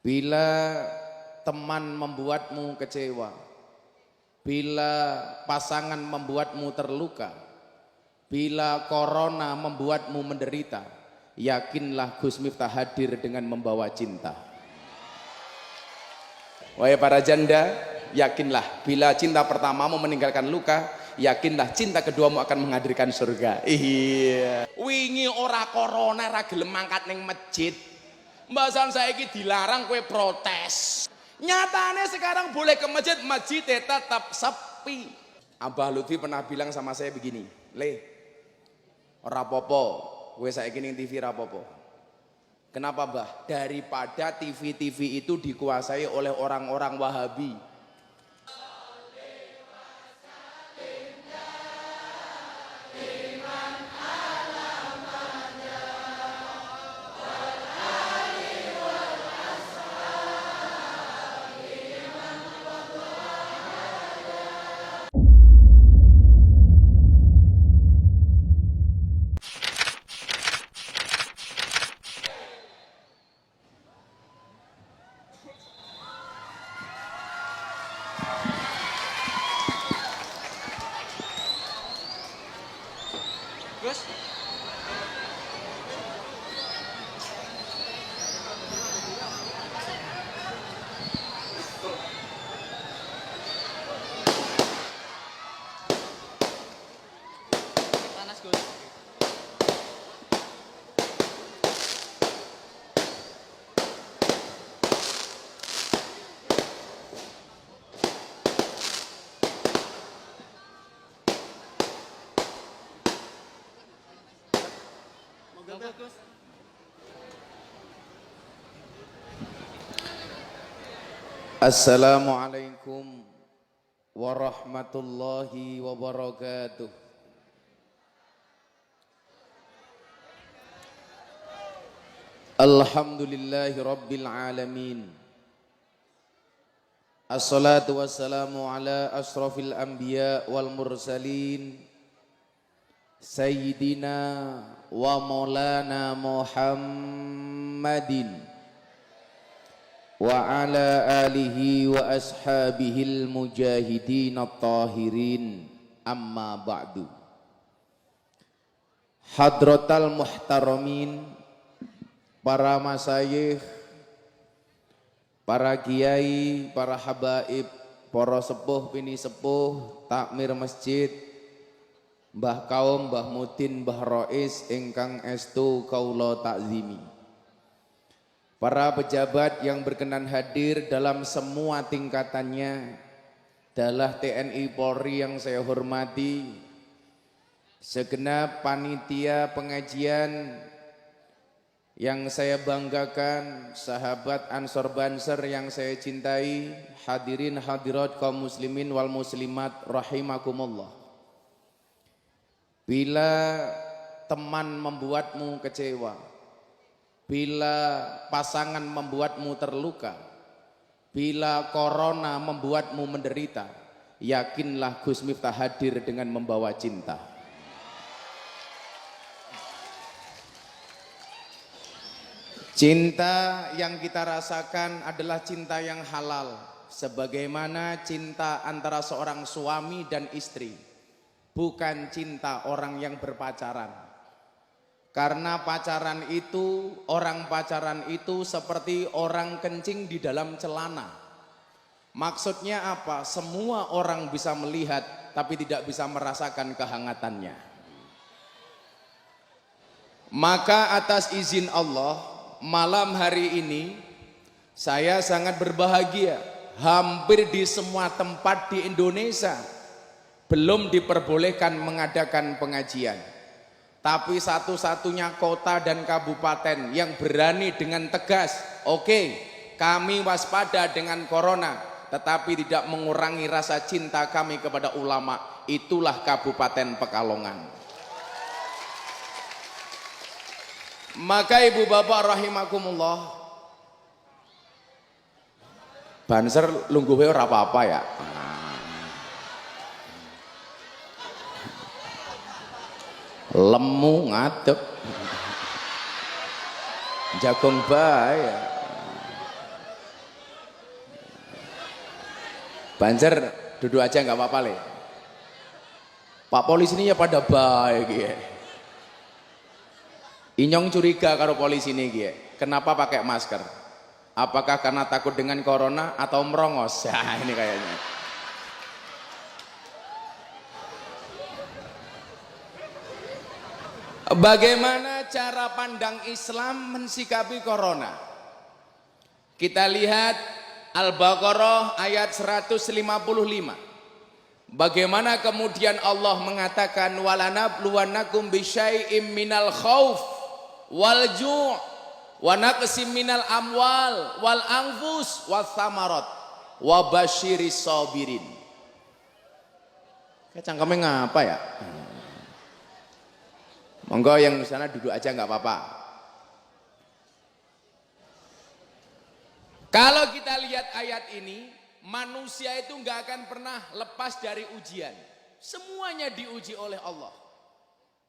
Bila teman membuatmu kecewa, bila pasangan membuatmu terluka, bila corona membuatmu menderita, yakinlah Gus Miftah hadir dengan membawa cinta. Wahai para janda, yakinlah bila cinta pertamamu meninggalkan luka, yakinlah cinta keduamu akan menghadirkan surga. Iya. Wingi ora corona ra gelem mangkat ning masjid. Mbasan saiki dilarang kowe protes. Nyatane sekarang boleh ke masjid, masjidnya tetap sepi. Abah Lutfi pernah bilang sama saya begini, "Le, ora apa-apa, kowe saiki ning TV ra apa-apa." Kenapa, Mbah? Daripada TV-TV itu dikuasai oleh orang-orang Wahabi. Gus, panas Gus. Gus. Assalamualaikum warahmatullahi wabarakatuh. Alhamdulillahi rabbil alamin. Assalatu wassalamu ala asrafil anbiya wal mursalin Sayyidina wa maulana Muhammadin wa ala alihi wa ashabihil mujahidin at-tahirin, amma ba'du. Hadratal muhtaramin, para masayikh, para kiai, para habaib, para sepuh pini sepuh, takmir masjid, Mbah Kaum, Mbah Mutin, Mbah Rois ingkang estu kaula takzimi. Para pejabat yang berkenan hadir dalam semua tingkatannya, adalah TNI Polri yang saya hormati, segenap panitia pengajian yang saya banggakan, sahabat Ansor Banser yang saya cintai, hadirin hadirat kaum muslimin wal muslimat rahimakumullah. Bila teman membuatmu kecewa, bila pasangan membuatmu terluka, bila corona membuatmu menderita, yakinlah Gus Miftah hadir dengan membawa cinta. Cinta yang kita rasakan adalah cinta yang halal, sebagaimana cinta antara seorang suami dan istri, bukan cinta orang yang berpacaran. Karena pacaran itu, orang pacaran itu seperti orang kencing di dalam celana. Maksudnya apa? Semua orang bisa melihat, tapi tidak bisa merasakan kehangatannya. Maka atas izin Allah, malam hari ini saya sangat berbahagia. Hampir di semua tempat di Indonesia belum diperbolehkan mengadakan pengajian, tapi satu-satunya kota dan kabupaten yang berani dengan tegas, oke, kami waspada dengan corona, tetapi tidak mengurangi rasa cinta kami kepada ulama, itulah Kabupaten Pekalongan. Maka ibu bapak rahimakumullah, Banser lungguhe ora apa-apa ya. Lemu ngadep jagung bae. Banjar duduk aja nggak apa-apa le. Pak polisi ini ya pada baik ya. Inyong curiga karo polisi ini ya. Kenapa pakai masker? Apakah karena takut dengan corona atau merongos? Ya ini kayaknya. Bagaimana cara pandang Islam mensikapi corona? Kita lihat Al-Baqarah ayat 155. Bagaimana kemudian Allah mengatakan walanabluwannakum bisyai'im minal khauf wal ju' wa naqsim minal amwal wal anfus wath thamarat wa basyiris sabirin. Kayak cangkemnya ngapa ya? Monggo yang di sana duduk aja nggak apa-apa. Kalau kita lihat ayat ini, manusia itu nggak akan pernah lepas dari ujian. Semuanya diuji oleh Allah.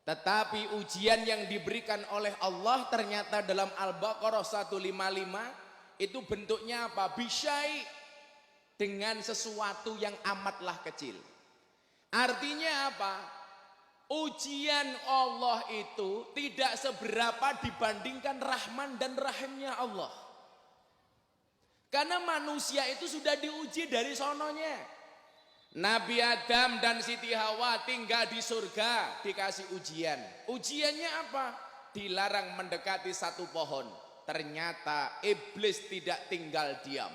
Tetapi ujian yang diberikan oleh Allah ternyata dalam Al-Baqarah 155 itu bentuknya apa? Bisyai, dengan sesuatu yang amatlah kecil. Artinya apa? Ujian Allah itu tidak seberapa dibandingkan Rahman dan Rahimnya Allah. Karena manusia itu sudah diuji dari sononya. Nabi Adam dan Siti Hawa tinggal di surga, dikasih ujian. Ujiannya apa? Dilarang mendekati satu pohon. Ternyata iblis tidak tinggal diam.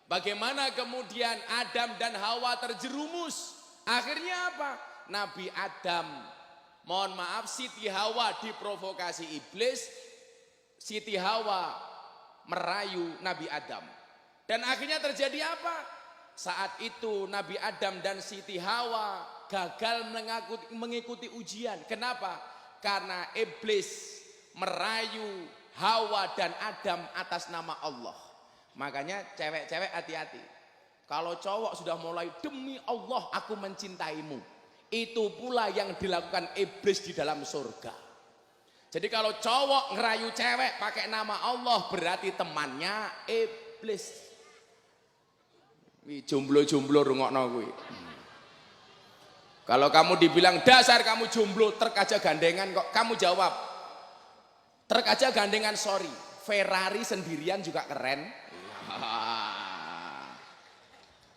Bagaimana kemudian Adam dan Hawa terjerumus? Akhirnya apa? Nabi Adam, mohon maaf, Siti Hawa diprovokasi iblis, Siti Hawa merayu Nabi Adam. Dan akhirnya terjadi apa? Saat itu Nabi Adam dan Siti Hawa gagal mengikuti ujian. Kenapa? Karena iblis merayu Hawa dan Adam atas nama Allah. Makanya cewek-cewek hati-hati. Kalau cowok sudah mulai demi Allah aku mencintaimu, itu pula yang dilakukan iblis di dalam surga. Jadi kalau cowok ngerayu cewek pakai nama Allah berarti temannya iblis. Jomblo-jomblo rungokno kuwi. Kalau kamu dibilang dasar kamu jomblo, trek aja gandengan kok, kamu jawab trek aja gandengan, sorry, Ferrari sendirian juga keren.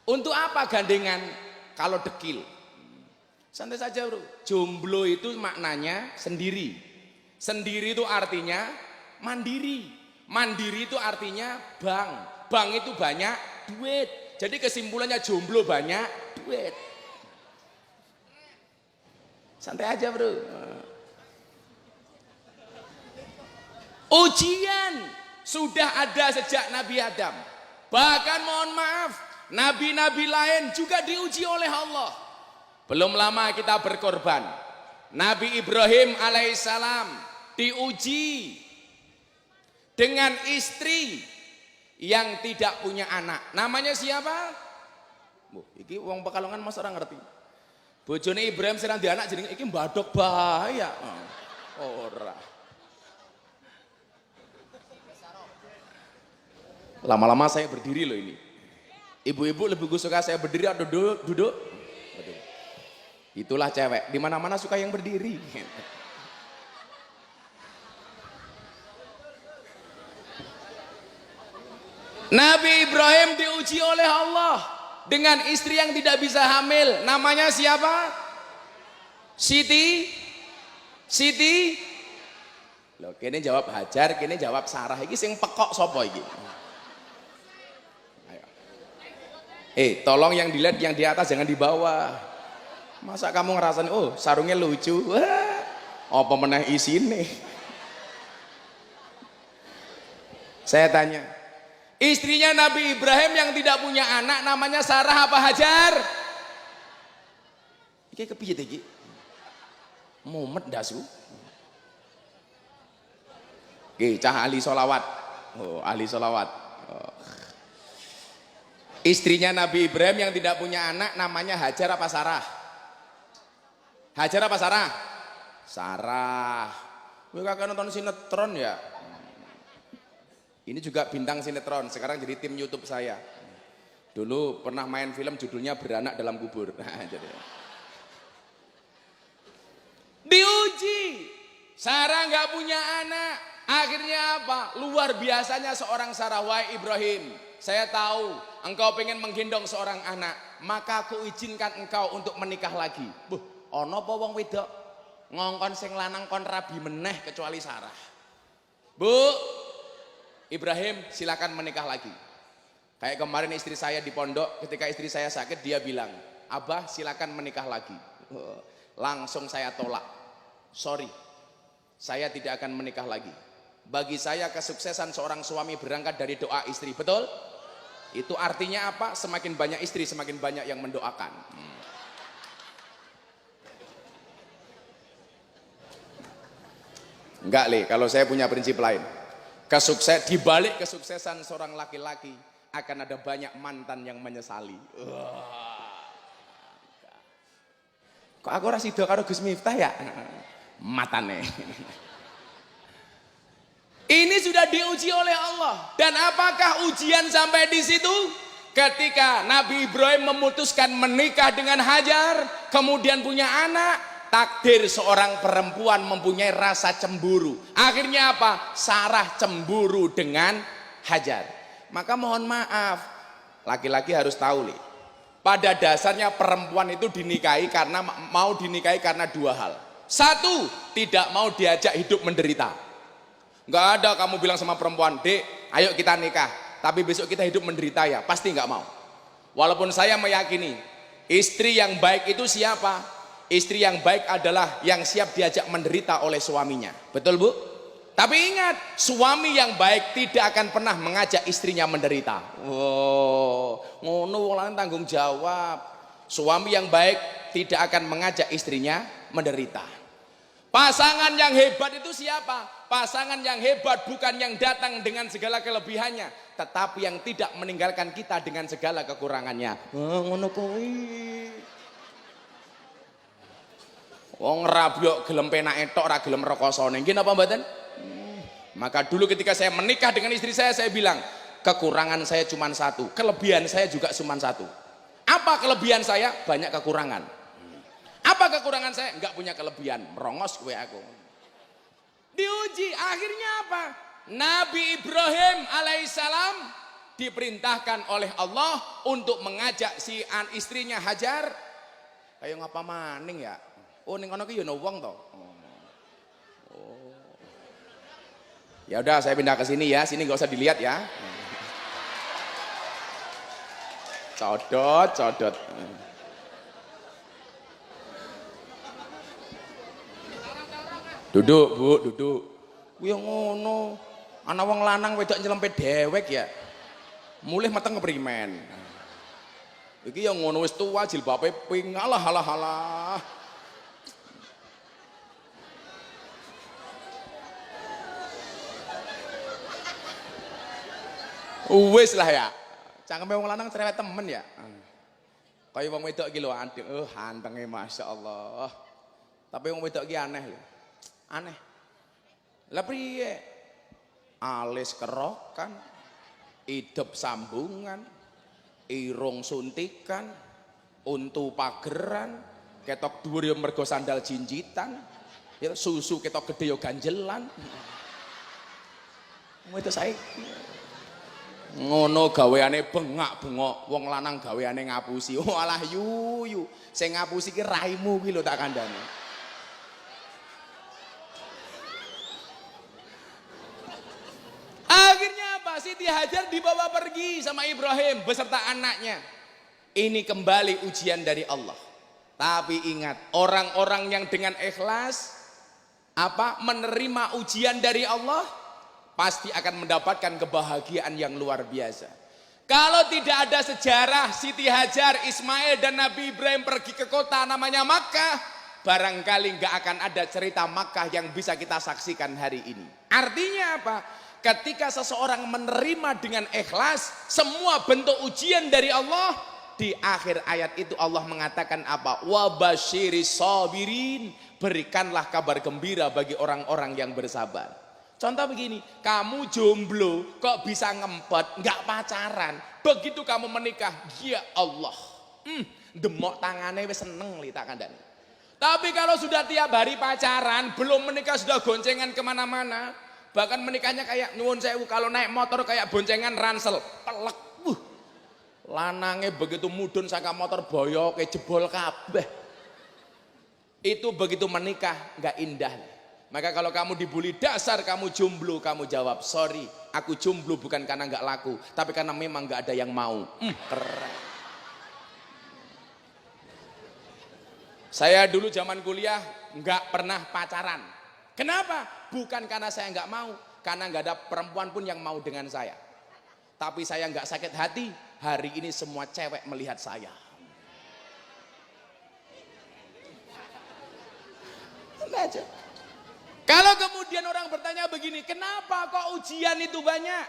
Untuk apa gandengan kalau dekil? Santai saja bro. Jomblo itu maknanya sendiri. Sendiri itu artinya mandiri. Mandiri itu artinya bank. Bank itu banyak duit. Jadi kesimpulannya jomblo banyak duit. Santai aja bro. Ujian sudah ada sejak Nabi Adam. Bahkan mohon maaf, nabi-nabi lain juga diuji oleh Allah. Belum lama kita berkorban. Nabi Ibrahim alaihissalam diuji dengan istri yang tidak punya anak. Namanya siapa? Iki wong Pekalongan mas orang ngerti. Bojone Ibrahim serang di anak jenenge iki mbadok bahaya. Ora. Lama-lama saya berdiri loh ini. Ibu-ibu lebih suka saya berdiri atau duduk? Itulah cewek. Di mana-mana suka yang berdiri. Nabi Ibrahim diuji oleh Allah dengan istri yang tidak bisa hamil. Namanya siapa? Siti. Loh, kene jawab Hajar, kene jawab Sarah. Iki sing pekok sapa iki? Ayo. Tolong yang dilihat yang di atas jangan di bawah. Masa kamu ngerasain, oh sarungnya lucu, wah, apa meneh isine? Saya tanya, istrinya Nabi Ibrahim yang tidak punya anak namanya Sarah apa Hajar? Iki kepiye iki? Mumet dasu. Oke, cah ahli solawat. Oh, ahli solawat. Oh. Istrinya Nabi Ibrahim yang tidak punya anak namanya Hajar apa Sarah? Hajar apa Sarah? Sarah. Kowe kakek nonton sinetron ya? Ini juga bintang sinetron, sekarang jadi tim YouTube saya. Dulu pernah main film judulnya Beranak Dalam Kubur. Nah, jadi. Diuji. Sarah nggak punya anak. Akhirnya apa? Luar biasanya seorang Sarah. Wahai Ibrahim, saya tahu engkau pengen menggendong seorang anak, maka aku izinkan engkau untuk menikah lagi. Ono apa wong wedok ngongkon sing lanang kon rabi meneh kecuali Sarah. Bu, Ibrahim silakan menikah lagi. Kayak kemarin istri saya di pondok, ketika istri saya sakit dia bilang, Abah silakan menikah lagi. Langsung saya tolak. Sorry, saya tidak akan menikah lagi. Bagi saya kesuksesan seorang suami berangkat dari doa istri. Betul? Itu artinya apa? Semakin banyak istri, semakin banyak yang mendoakan. Enggak, Le, kalau saya punya prinsip lain. Di balik kesuksesan seorang laki-laki akan ada banyak mantan yang menyesali. Kok aku ora sida karo Gus Miftah ya? Matane. Ini sudah diuji oleh Allah. Dan apakah ujian sampai di situ? Ketika Nabi Ibrahim memutuskan menikah dengan Hajar, kemudian punya anak, takdir seorang perempuan mempunyai rasa cemburu. Akhirnya apa? Sarah cemburu dengan Hajar. Maka mohon maaf, laki-laki harus tahu nih. Pada dasarnya perempuan itu dinikahi karena mau dinikahi karena dua hal. Satu, tidak mau diajak hidup menderita. Nggak ada kamu bilang sama perempuan, Dek, ayo kita nikah, tapi besok kita hidup menderita ya, pasti nggak mau. Walaupun saya meyakini istri yang baik itu siapa? Istri yang baik adalah yang siap diajak menderita oleh suaminya. Betul, Bu? Tapi ingat, suami yang baik tidak akan pernah mengajak istrinya menderita. Ngono wong lanang tanggung jawab. Suami yang baik tidak akan mengajak istrinya menderita. Pasangan yang hebat itu siapa? Pasangan yang hebat bukan yang datang dengan segala kelebihannya, tetapi yang tidak meninggalkan kita dengan segala kekurangannya. Ngono kuwi. Wong rabyok gelem penake tok ora gelem rekosane. Nggih napa mboten? Maka dulu ketika saya menikah dengan istri saya bilang, kekurangan saya cuma satu, kelebihan saya juga cuma satu. Apa kelebihan saya? Banyak kekurangan. Apa kekurangan saya? Enggak punya kelebihan, merongos gue aku. Diuji, akhirnya apa? Nabi Ibrahim alaihissalam diperintahkan oleh Allah untuk mengajak si istrinya Hajar. Kayak ngapa maning ya? Oh ning kono ki yo ono wong to. Ya udah saya pindah ke sini ya, sini nggak usah dilihat ya. Codot. Duduk, Bu, duduk. Kuwi ngono. Ana wong lanang wedok nyelempet dewek ya. Mulih meteng keprimen. Iki yang ngono wis tua jilbabe ping alah. Wis lah ya. Cangkeme wong lanang cerewet temen ya. Kaya wong wedok iki lho antenge masyaallah. Tapi wong wedok iki aneh lho. Aneh. Lah priye? Alis kerokan, idep sambungan, irung suntikan, untu pageran, ketok dhuwur ya mergo sandal jinjitan, ya susu ketok gede ya ganjelan. Wong wedok saiki ngono gaweane bengak-bengok, wong lanang gaweane ngapusi. Oh alah yuyu, sing ngapusi ki raimu ki lho tak kandhani. Akhirnya apa? Siti Hajar dibawa pergi sama Ibrahim beserta anaknya. Ini kembali ujian dari Allah. Tapi ingat, orang-orang yang dengan ikhlas menerima ujian dari Allah pasti akan mendapatkan kebahagiaan yang luar biasa. Kalau tidak ada sejarah Siti Hajar, Ismail dan Nabi Ibrahim pergi ke kota namanya Makkah, barangkali nggak akan ada cerita Makkah yang bisa kita saksikan hari ini. Artinya apa? Ketika seseorang menerima dengan ikhlas semua bentuk ujian dari Allah, di akhir ayat itu Allah mengatakan apa? Wabasyiris sabirin, berikanlah kabar gembira bagi orang-orang yang bersabar. Contoh begini, kamu jomblo kok bisa ngempet, nggak pacaran. Begitu kamu menikah, ya Allah, demok tangannya wis seneng li tak kandhani. Tapi kalau sudah tiap hari pacaran, belum menikah sudah goncengan kemana-mana, bahkan menikahnya kayak nyuwun sewu, kalau naik motor kayak boncengan ransel, pelek. Lanangnya begitu mudun saka motor boyok kayak jebol kabeh. Itu begitu menikah nggak indah. Maka kalau kamu dibully dasar kamu jomblo, kamu jawab sorry, aku jomblo bukan karena nggak laku, tapi karena memang nggak ada yang mau. Keren. Saya dulu zaman kuliah nggak pernah pacaran. Kenapa? Bukan karena saya nggak mau, karena nggak ada perempuan pun yang mau dengan saya. Tapi saya nggak sakit hati. Hari ini semua cewek melihat saya. Aja. Kalau kemudian orang bertanya begini, kenapa kok ujian itu banyak?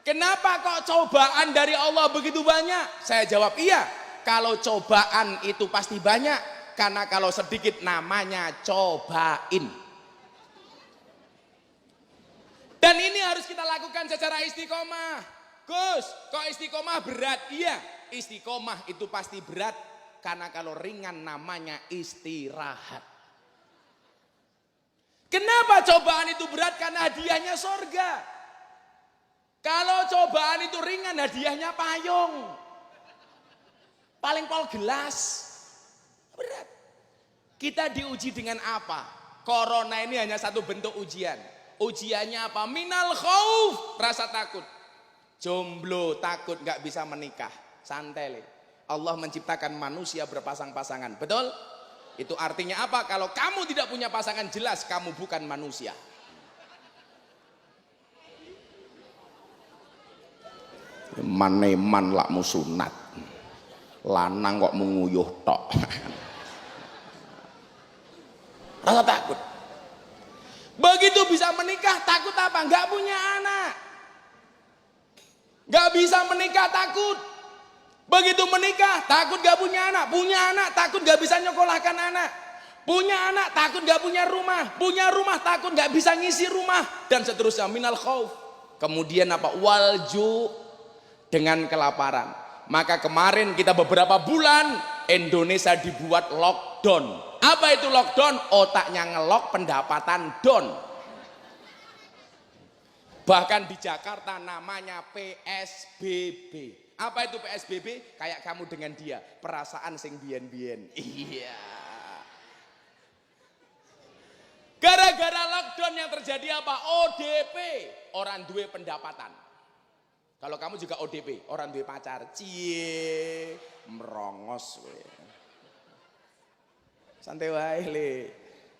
Kenapa kok cobaan dari Allah begitu banyak? Saya jawab iya, kalau cobaan itu pasti banyak, karena kalau sedikit namanya cobain. Dan ini harus kita lakukan secara istiqomah. Gus, kok istiqomah berat? Iya, istiqomah itu pasti berat, karena kalau ringan namanya istirahat. Kenapa cobaan itu berat? Karena hadiahnya sorga. Kalau cobaan itu ringan, hadiahnya payung. Paling pol gelas. Berat. Kita diuji dengan apa? Corona ini hanya satu bentuk ujian. Ujiannya apa? Minal khauf, rasa takut. Jomblo, takut gak bisa menikah. Santai. Allah menciptakan manusia berpasang-pasangan. Betul? Itu artinya apa? Kalau kamu tidak punya pasangan, jelas kamu bukan manusia. Maneman lakmu sunat, lanang kok menguyuh tok. Rasa takut. Begitu bisa menikah, takut apa? Nggak punya anak. Nggak bisa menikah, takut. Begitu menikah, takut gak punya anak. Punya anak, takut gak bisa nyekolahkan anak. Punya anak, takut gak punya rumah. Punya rumah, takut gak bisa ngisi rumah. Dan seterusnya, minal khauf. Kemudian apa? Walju, dengan kelaparan. Maka kemarin kita beberapa bulan, Indonesia dibuat lockdown. Apa itu lockdown? Otaknya ngelok, pendapatan down. Bahkan di Jakarta namanya PSBB. Apa itu PSBB? Kayak kamu dengan dia, perasaan sing bien-bien. Iya. Gara-gara lockdown yang terjadi apa? ODP, orang duwe pendapatan. Kalau kamu juga ODP, orang duwe pacar. Cie, merongos we. Santai wae le.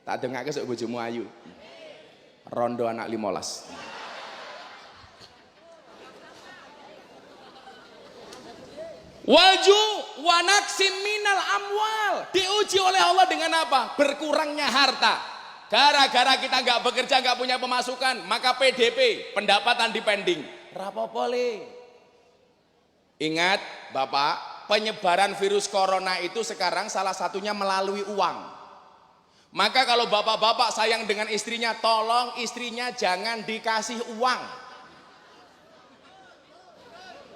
Tak dengake sok bojomu ayu. Rondo anak 15. Walju wanaksim minal amwal, diuji oleh Allah dengan apa? Berkurangnya harta. Gara-gara kita nggak bekerja, nggak punya pemasukan, maka PDP, pendapatan dipending. Rapopole. Ingat Bapak, penyebaran virus corona itu sekarang salah satunya melalui uang. Maka kalau bapak-bapak sayang dengan istrinya, tolong istrinya jangan dikasih uang.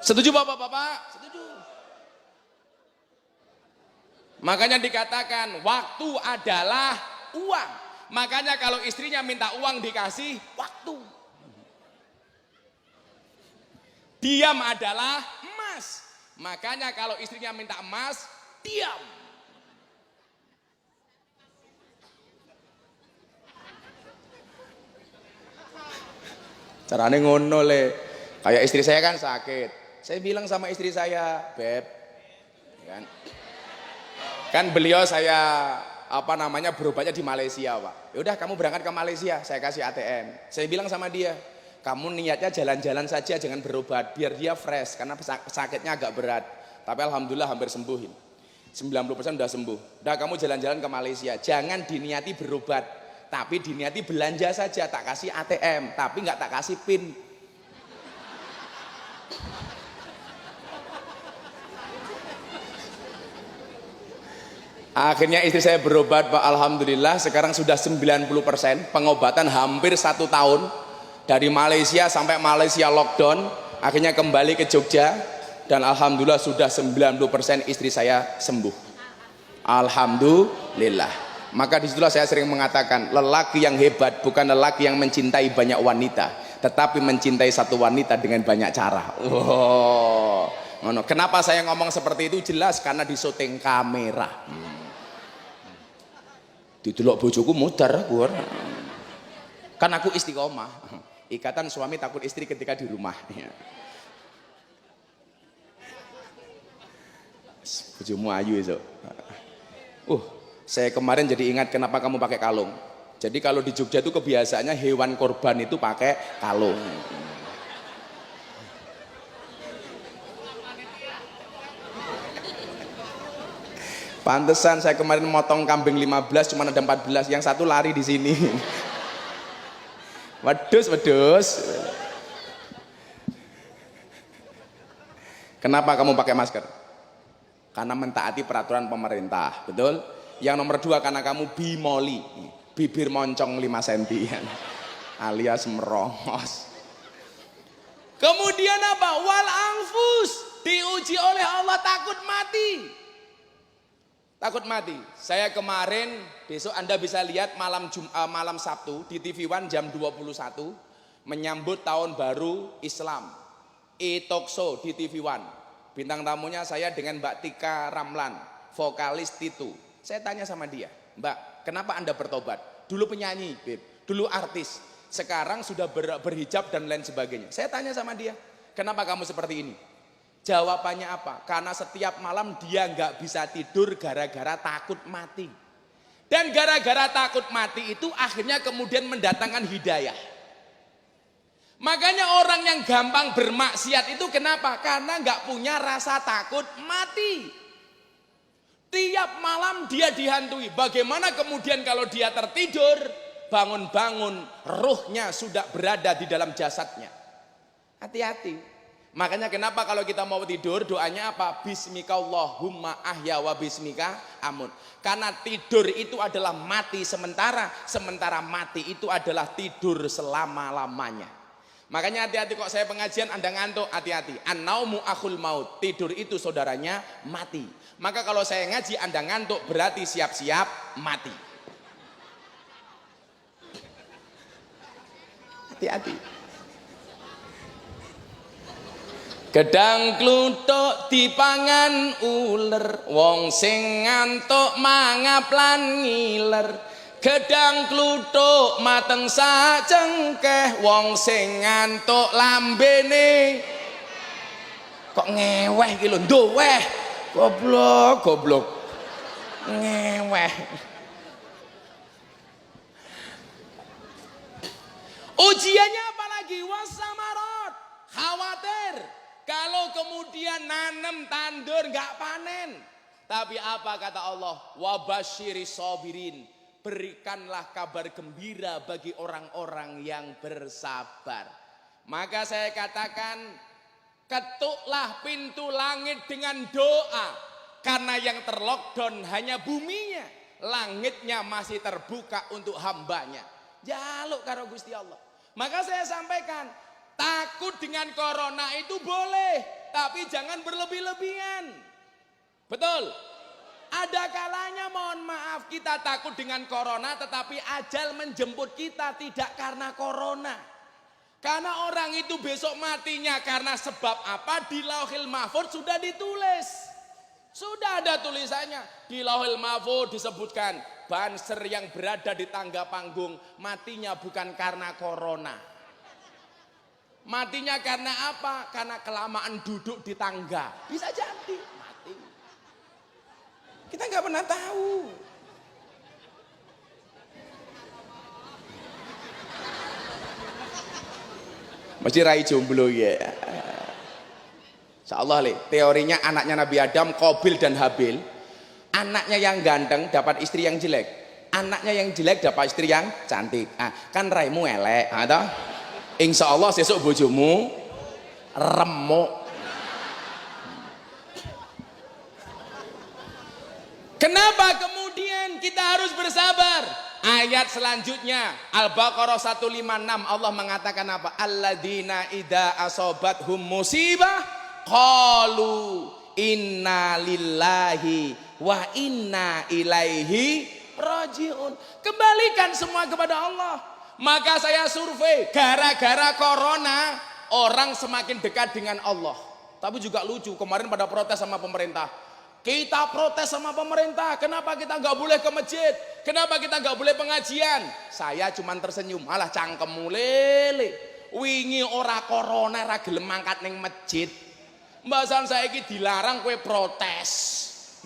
Setuju bapak-bapak? Setuju. Makanya dikatakan waktu adalah uang. Makanya kalau istrinya minta uang dikasih waktu. Diam adalah emas. Makanya kalau istrinya minta emas, diam. Caranya ngono le. Kayak istri saya kan sakit. Saya bilang sama istri saya, Beb, kan beliau saya berobatnya di Malaysia Pak. Yaudah kamu berangkat ke Malaysia, saya kasih ATM. Saya bilang sama dia, kamu niatnya jalan-jalan saja, jangan berobat, biar dia fresh, karena sakitnya agak berat. Tapi alhamdulillah hampir sembuhin, 90% udah sembuh. Udah kamu jalan-jalan ke Malaysia, jangan diniati berobat, tapi diniati belanja saja. Tak kasih ATM, tapi nggak tak kasih PIN. Akhirnya istri saya berobat Pak, alhamdulillah sekarang sudah 90%, pengobatan hampir 1 tahun. Dari Malaysia sampai Malaysia lockdown, akhirnya kembali ke Jogja, dan alhamdulillah sudah 90% istri saya sembuh. Alhamdulillah. Maka disitulah saya sering mengatakan, lelaki yang hebat bukan lelaki yang mencintai banyak wanita, tetapi mencintai satu wanita dengan banyak cara. Oh, kenapa saya ngomong seperti itu? Jelas karena di syuting kamera. Didelok bojoku mudar aku. Kan aku istiqomah. Ikatan suami takut istri ketika di rumah. Bojomu ayu itu. Saya kemarin jadi ingat kenapa kamu pakai kalung. Jadi kalau di Jogja itu kebiasaannya hewan korban itu pakai kalung. Pantesan saya kemarin motong kambing 15 cuma ada 14, yang satu lari di sini. Wedus. Kenapa kamu pakai masker? Karena mentaati peraturan pemerintah, betul? Yang nomor 2 karena kamu bimoli, bibir moncong 5 cm alias merongos. Kemudian apa? Wal anfus, diuji oleh Allah, takut mati. Takut mati. Saya kemarin, besok Anda bisa lihat malam Sabtu di TV One jam 21 menyambut tahun baru Islam. E-talk show di TV One. Bintang tamunya saya dengan Mbak Tika Ramlan, vokalis Titu. Saya tanya sama dia, Mbak, kenapa Anda bertobat? Dulu penyanyi, Beb. Dulu artis. Sekarang sudah berhijab dan lain sebagainya. Saya tanya sama dia, kenapa kamu seperti ini? Jawabannya apa? Karena setiap malam dia nggak bisa tidur gara-gara takut mati. Dan gara-gara takut mati itu akhirnya kemudian mendatangkan hidayah. Makanya orang yang gampang bermaksiat itu kenapa? Karena nggak punya rasa takut mati. Tiap malam dia dihantui. Bagaimana kemudian kalau dia tertidur, bangun-bangun, ruhnya sudah berada di dalam jasadnya. Hati-hati. Makanya kenapa kalau kita mau tidur doanya apa? Bismika Allahumma ahya wa bismika amut. Karena tidur itu adalah mati sementara, sementara mati itu adalah tidur selama-lamanya. Makanya hati-hati kok saya pengajian Anda ngantuk, hati-hati. An-naumu akhul maut, tidur itu saudaranya mati. Maka kalau saya ngaji Anda ngantuk berarti siap-siap mati. Hati-hati. Gedang kluthuk dipangan uler, wong sing ngantuk mangap lan ngiler. Gedang kluthuk mateng sacengkeh, wong sing ngantuk lambene kok ngeweh iki lho, ndoweh. Goblok. Ngeweh. Ujiannya apa lagi? Wasamarot. Khawatir. Kalau kemudian nanem tandur nggak panen, tapi apa kata Allah? Wabashiri sobirin, berikanlah kabar gembira bagi orang-orang yang bersabar. Maka saya katakan, ketuklah pintu langit dengan doa, karena yang terlockdown hanya buminya, langitnya masih terbuka untuk hambanya. Jaluk karo Gusti Allah. Maka saya sampaikan, takut dengan corona itu boleh, tapi jangan berlebih-lebihan. Betul? Ada kalanya mohon maaf kita takut dengan corona, tetapi ajal menjemput kita tidak karena corona. Karena orang itu besok matinya karena sebab apa? Di Lauhil Mahfuz sudah ditulis. Sudah ada tulisannya. Di Lauhil Mahfuz disebutkan, Banser yang berada di tangga panggung matinya bukan karena corona. Matinya karena apa? Karena kelamaan duduk di tangga. Bisa jadi mati. Kita nggak pernah tahu. Mesti rai jomblo ya. Insyaallah le, teorinya anaknya Nabi Adam, Qabil dan Habil. Anaknya yang ganteng dapat istri yang jelek. Anaknya yang jelek dapat istri yang cantik. Kan raimu elek, atau? Insya Allah sesuk bojomu remuk. Kenapa kemudian kita harus bersabar? Ayat selanjutnya Al-Baqarah 156 Allah mengatakan apa? Alladzina idza asobathum musibah qalu inna lillahi wa inna ilaihi rajiun. Kembalikan semua kepada Allah. Maka saya survei, gara-gara corona orang semakin dekat dengan Allah. Tapi juga lucu, kemarin pada protes sama pemerintah. Kita protes sama pemerintah, kenapa kita nggak boleh ke masjid? Kenapa kita nggak boleh pengajian? Saya cuman tersenyum, malah cangkemmu lele. Wingi ora corona ra gelem mangkat ning masjid. Mbasan saiki dilarang kue protes.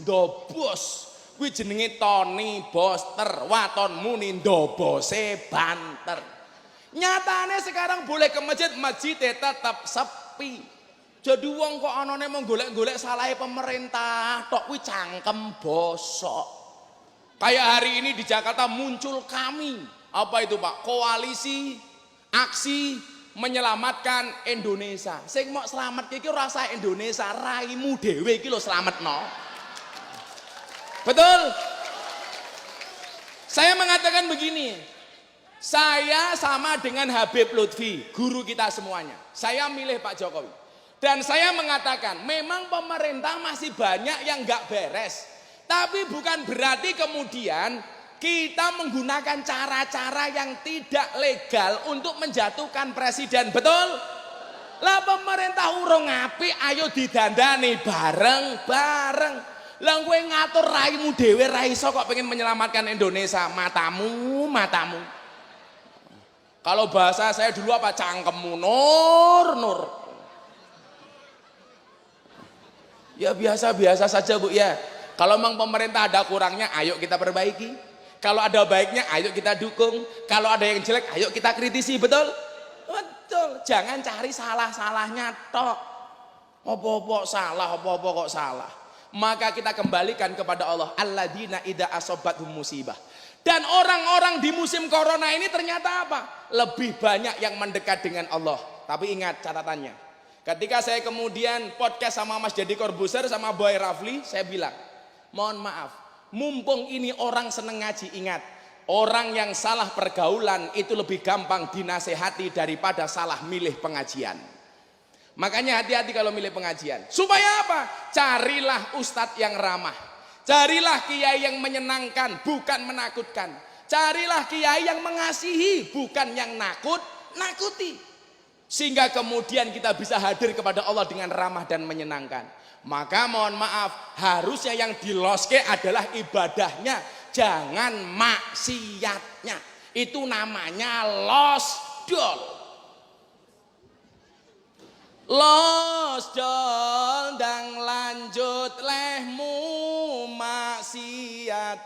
Ndobos. Kuwi jenenge Tony Boster, watonmu ni ndobose banter. Nyatane sekarang boleh ke masjid, masjid tetap sepi. Jadi wong kok anane mau golek-golek salahe pemerintah, tok kuwi cangkem bosok. Kayak hari ini di Jakarta muncul kami, apa itu Pak? Koalisi aksi menyelamatkan Indonesia. Sing mau selamat iki ora usah Indonesia, raimu dhewe iki lho slametno. Betul? Saya mengatakan begini, saya sama dengan Habib Lutfi, guru kita semuanya. Saya milih Pak Jokowi. Dan saya mengatakan, memang pemerintah masih banyak yang nggak beres. Tapi bukan berarti kemudian kita menggunakan cara-cara yang tidak legal untuk menjatuhkan presiden. Betul? Lah pemerintah urung apik, ayo didandani bareng-bareng. Lah kowe ngatur raimu dhewe ra iso kok pengen menyelamatkan Indonesia. Matamu. Kalau bahasa saya dulu apa? Cangkemmu nur. Ya biasa-biasa saja Bu ya. Kalau memang pemerintah ada kurangnya, ayo kita perbaiki. Kalau ada baiknya, ayo kita dukung. Kalau ada yang jelek, ayo kita kritisi. Betul? Betul. Jangan cari salah-salahnya tok. Apa-apa salah, apa-apa kok salah. Maka kita kembalikan kepada Allah. Alladzina idza asobathum musibah. Dan orang-orang di musim corona ini ternyata apa? Lebih banyak yang mendekat dengan Allah. Tapi ingat catatannya. Ketika saya kemudian podcast sama Mas Deddy Corbuzier sama Boy Rafli, saya bilang, mohon maaf, mumpung ini orang seneng ngaji, ingat, orang yang salah pergaulan itu lebih gampang dinasehati daripada salah milih pengajian. Makanya hati-hati kalau milih pengajian. Supaya apa? Carilah ustadz yang ramah. Carilah kiai yang menyenangkan, bukan menakutkan. Carilah kiai yang mengasihi, bukan yang nakuti. Sehingga kemudian kita bisa hadir kepada Allah dengan ramah dan menyenangkan. Maka mohon maaf, harusnya yang diloske adalah ibadahnya, jangan maksiatnya. Itu namanya losdol. Losdol dan lanjut lehmu maksiat.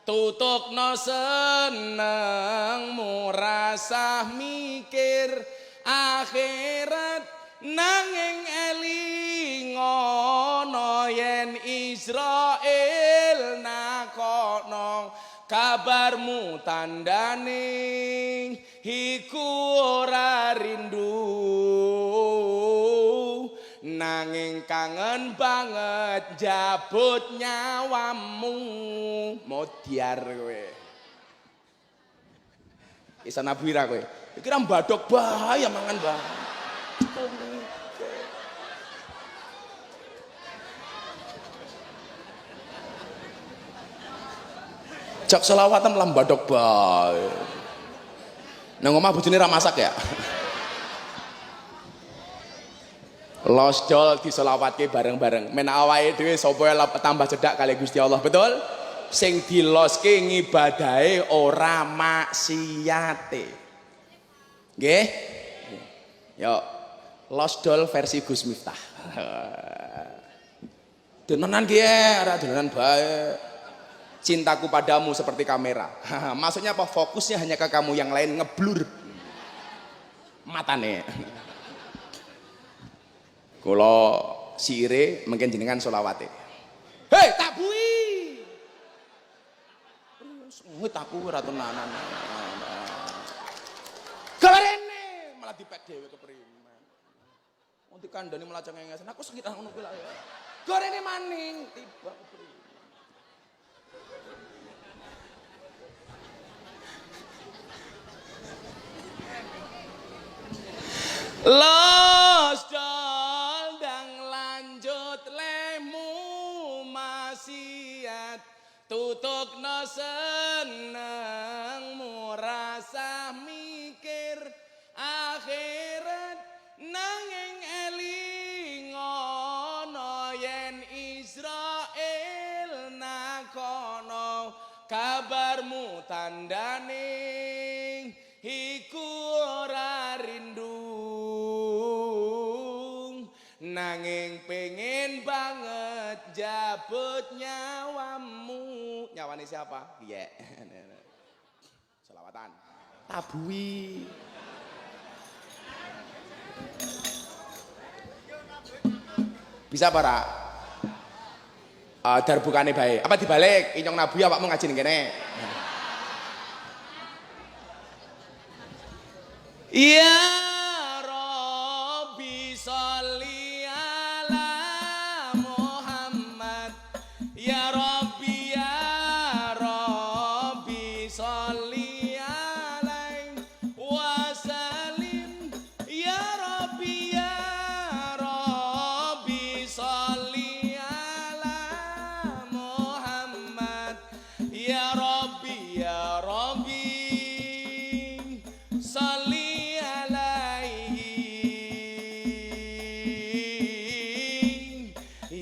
Tutukno senengmu rasah mikir akhirat nanging elingono yen Israel nakono kabarmu tandane iku ora rindu nanging kangen banget jabut nyawamu modiar kowe isa nabwira kowe kira mbadok bahaya mangan bahaya. Jak selawatan lah mbadok bahaya. Nang omah bojone ra masak ya. Losdol diselawatke bareng-bareng. Men awake dhewe sapa tambah cedak kali Gusti Allah, betul? Sing diloske ngibadahe ora maksiate. Nggih. Yo, losdol versi Gus Miftah. Tenanan ki ora tenanan bae. Cintaku padamu seperti kamera. Maksudnya apa? Fokusnya hanya ke kamu, yang lain ngeblur matane. Kula siire mungkin jenengan selawate. Hei, tak bui. Wis aku ora tenanan. Garene malah dipek dhewe kepriman. Wong dikandani malah cengengesan. Aku sakit ngono kuwi lho ya. Garene maning tiba kepriman. Los dang lanjut lemu maksiat tutukno senengmu rasa mikir akhirat nanging eling ana yen Israel nakono kabarmu tandane iku ora rindu nanging pengen banget jabut nyawamu. Nyawane siapa? Iya. Selawatan tabui bisa para darbukane bae apa dibalik inyong nabi awakmu ngaji ning kene. Ya Rabbi sholli ala Muhammad ya Rabbi sholli alaihi wasallim ya Rabbi sholli ala Muhammad ya Rabbi sholli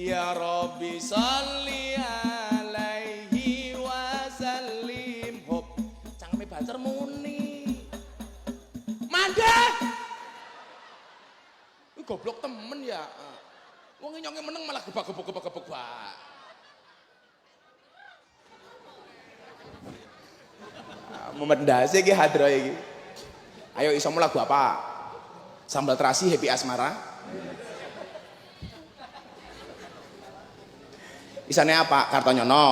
ya Rabbi sholli alaihi wasallim. Hop, cangkeme banter muni. Mandek. Goblok temen ya. Wong nyonge meneng malah gebak-gebak. Memendase iki hadro iki. Ayo iso lagu apa? Sambal terasi Happy Asmara. Isane apa? Kartonyono.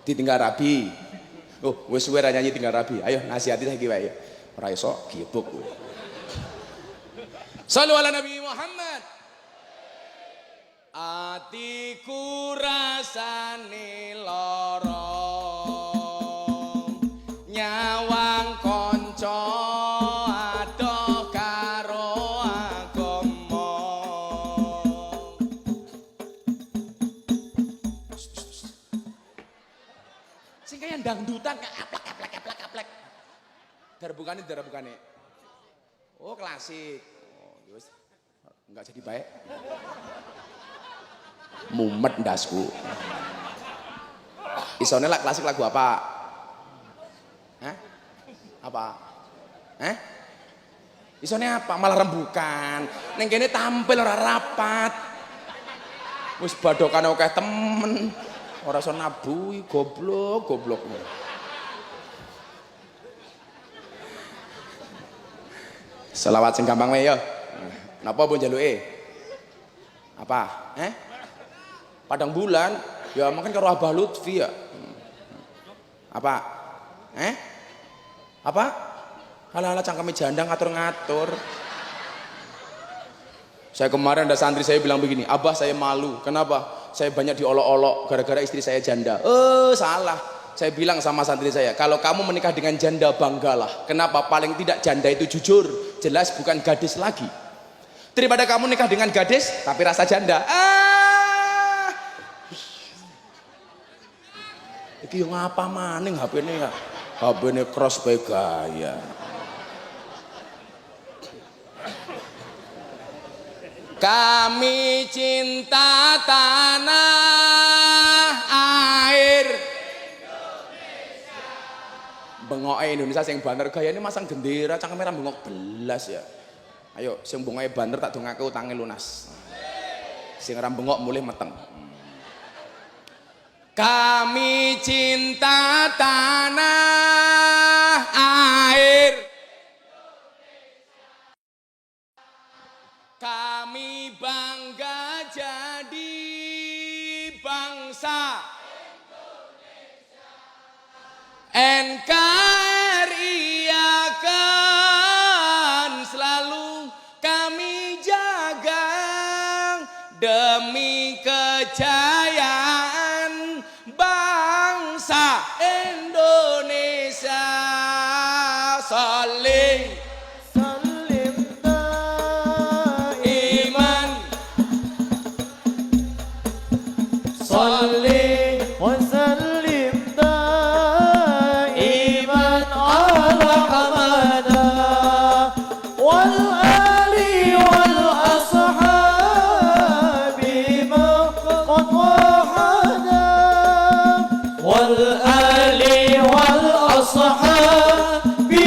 Ditinggal Rabi. Oh, wis suwe ra nyanyi tinggal Rabi. Ayo nasihati saiki wae. Ora iso gibuk kowe. Shallu ala Nabi Muhammad. Atiku rasane lara nyawang kanca adoh karo agama. Sing kaya dangdutan kayak aplek. Darbukane. Oh, klasik. Oh, wis enggak jadi baik. Mumet ndasku. Isone lak klasik lagu apa? Hah? Apa? Hah? Isone apa? Malah rembukan. Ning kene tampil ora rapat. Wis badokane akeh temen. Ora iso nabui, goblok. Selawat sing gampang wae ya. Napa mbok njaluke? Apa? Padang bulan, ya makan karo Abah Lutfi ya. Apa? Apa? Ala-ala cangkeme jandang ngatur-ngatur. Saya kemarin ada santri saya bilang begini, Abah saya malu. Kenapa? Saya banyak diolok-olok gara-gara istri saya janda. Salah. Saya bilang sama santri saya, kalau kamu menikah dengan janda banggalah. Kenapa? Paling tidak janda itu jujur, jelas bukan gadis lagi. Daripada kamu nikah dengan gadis tapi rasa janda. Iki yo ngapa maning HP-ne ya? HP-ne cross bae gaya. Kami cinta tanah air Indonesia. Bengoke Indonesia sing banter gayane masang gendera cangkeme ra bengok belas ya. Ayo sing bengoke banter tak dongake utange lunas. Sing ra bengok mulih meteng. Kami cinta tanah air Indonesia. Kami bangga jadi bangsa Indonesia. NKRI akan selalu kami jaga demi kejayaan bangsa Indonesia. Saling salli wa sallim daiman ala hamada wal ali wal ashabi ma qad wahada wal ali wal ashabi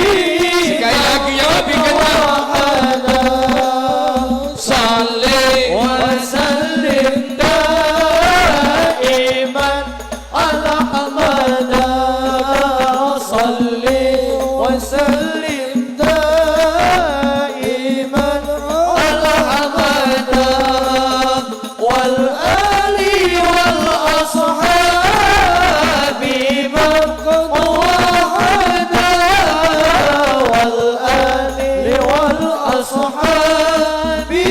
sekali lagi ya lebih kencang salli wa sallim daiman ala hamada salli wa sallim daiman ala hamada wal ali wal ashabi ma qad wahada wal ali wal ashabi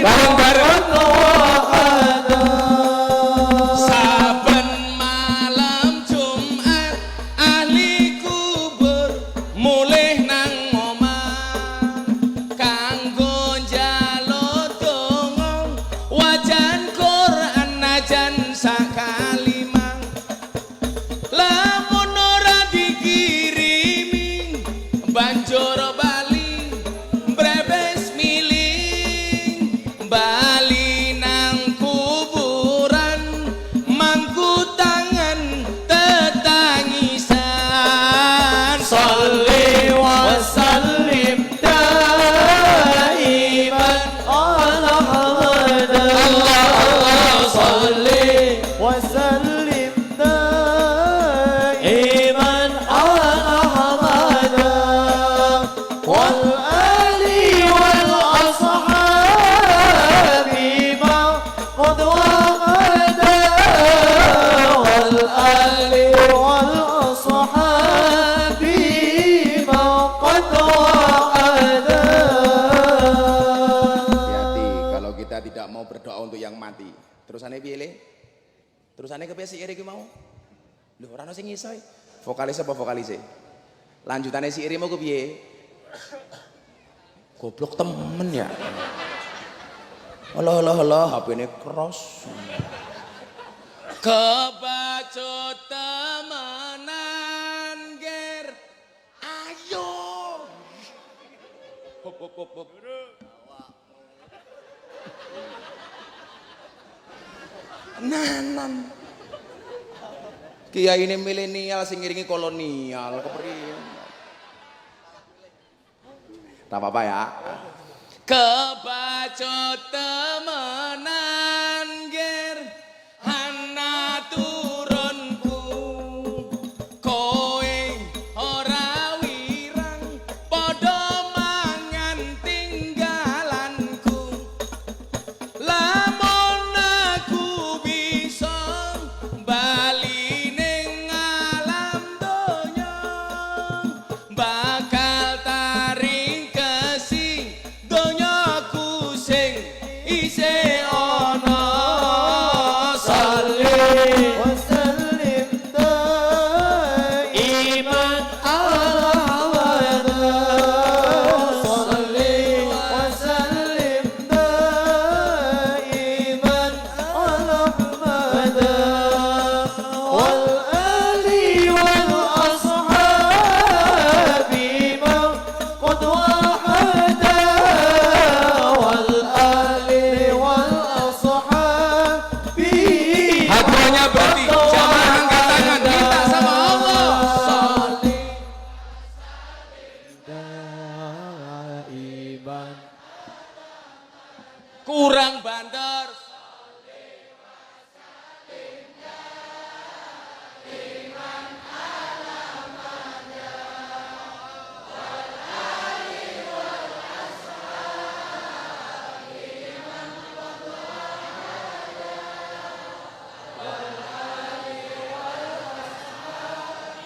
bareng-bareng wahada saben malam Jumat ahli kubur mulih nang omah kanggo njaluk donga wajan Quran najan sakalimah lamun ora dikirimi banjur bali brebes miling bali nang kuburan mangku tangan tetangisan salli wa sallim daiman ala hamada Allah salli wa sallim daiman ala hamada wal ali wal ashabi ma qad wahada wal ali wal ashabi ma qad wahada. hati-hati kalau kita tidak mau berdoa untuk yang mati terusannya piye le terusannya kepiye si iri ki mau lho ora ono sing iso vokalis apa vokalis lanjutannya si iri mau kepiye goblok temen ya Allah HP-ne cross kebacut temenan ger ayo hop nanan kiai ini milenial sing ngiringi kolonial kepriye tak apa-apa ya kebacut temenan ger ana turunku kowe ora wirang padha mangan tinggalanku lamun aku bisa bali ning alam donya bakal taring kesing donyaku sing isih ana salli wa sallim daiman ala hamada salli wa sallim daiman ala hamada wal ali wal ashabi ma qad wahada wal ali wal ashabi hadiahnya berarti jangan angkat tangan minta sama Allah daiman kurang bandar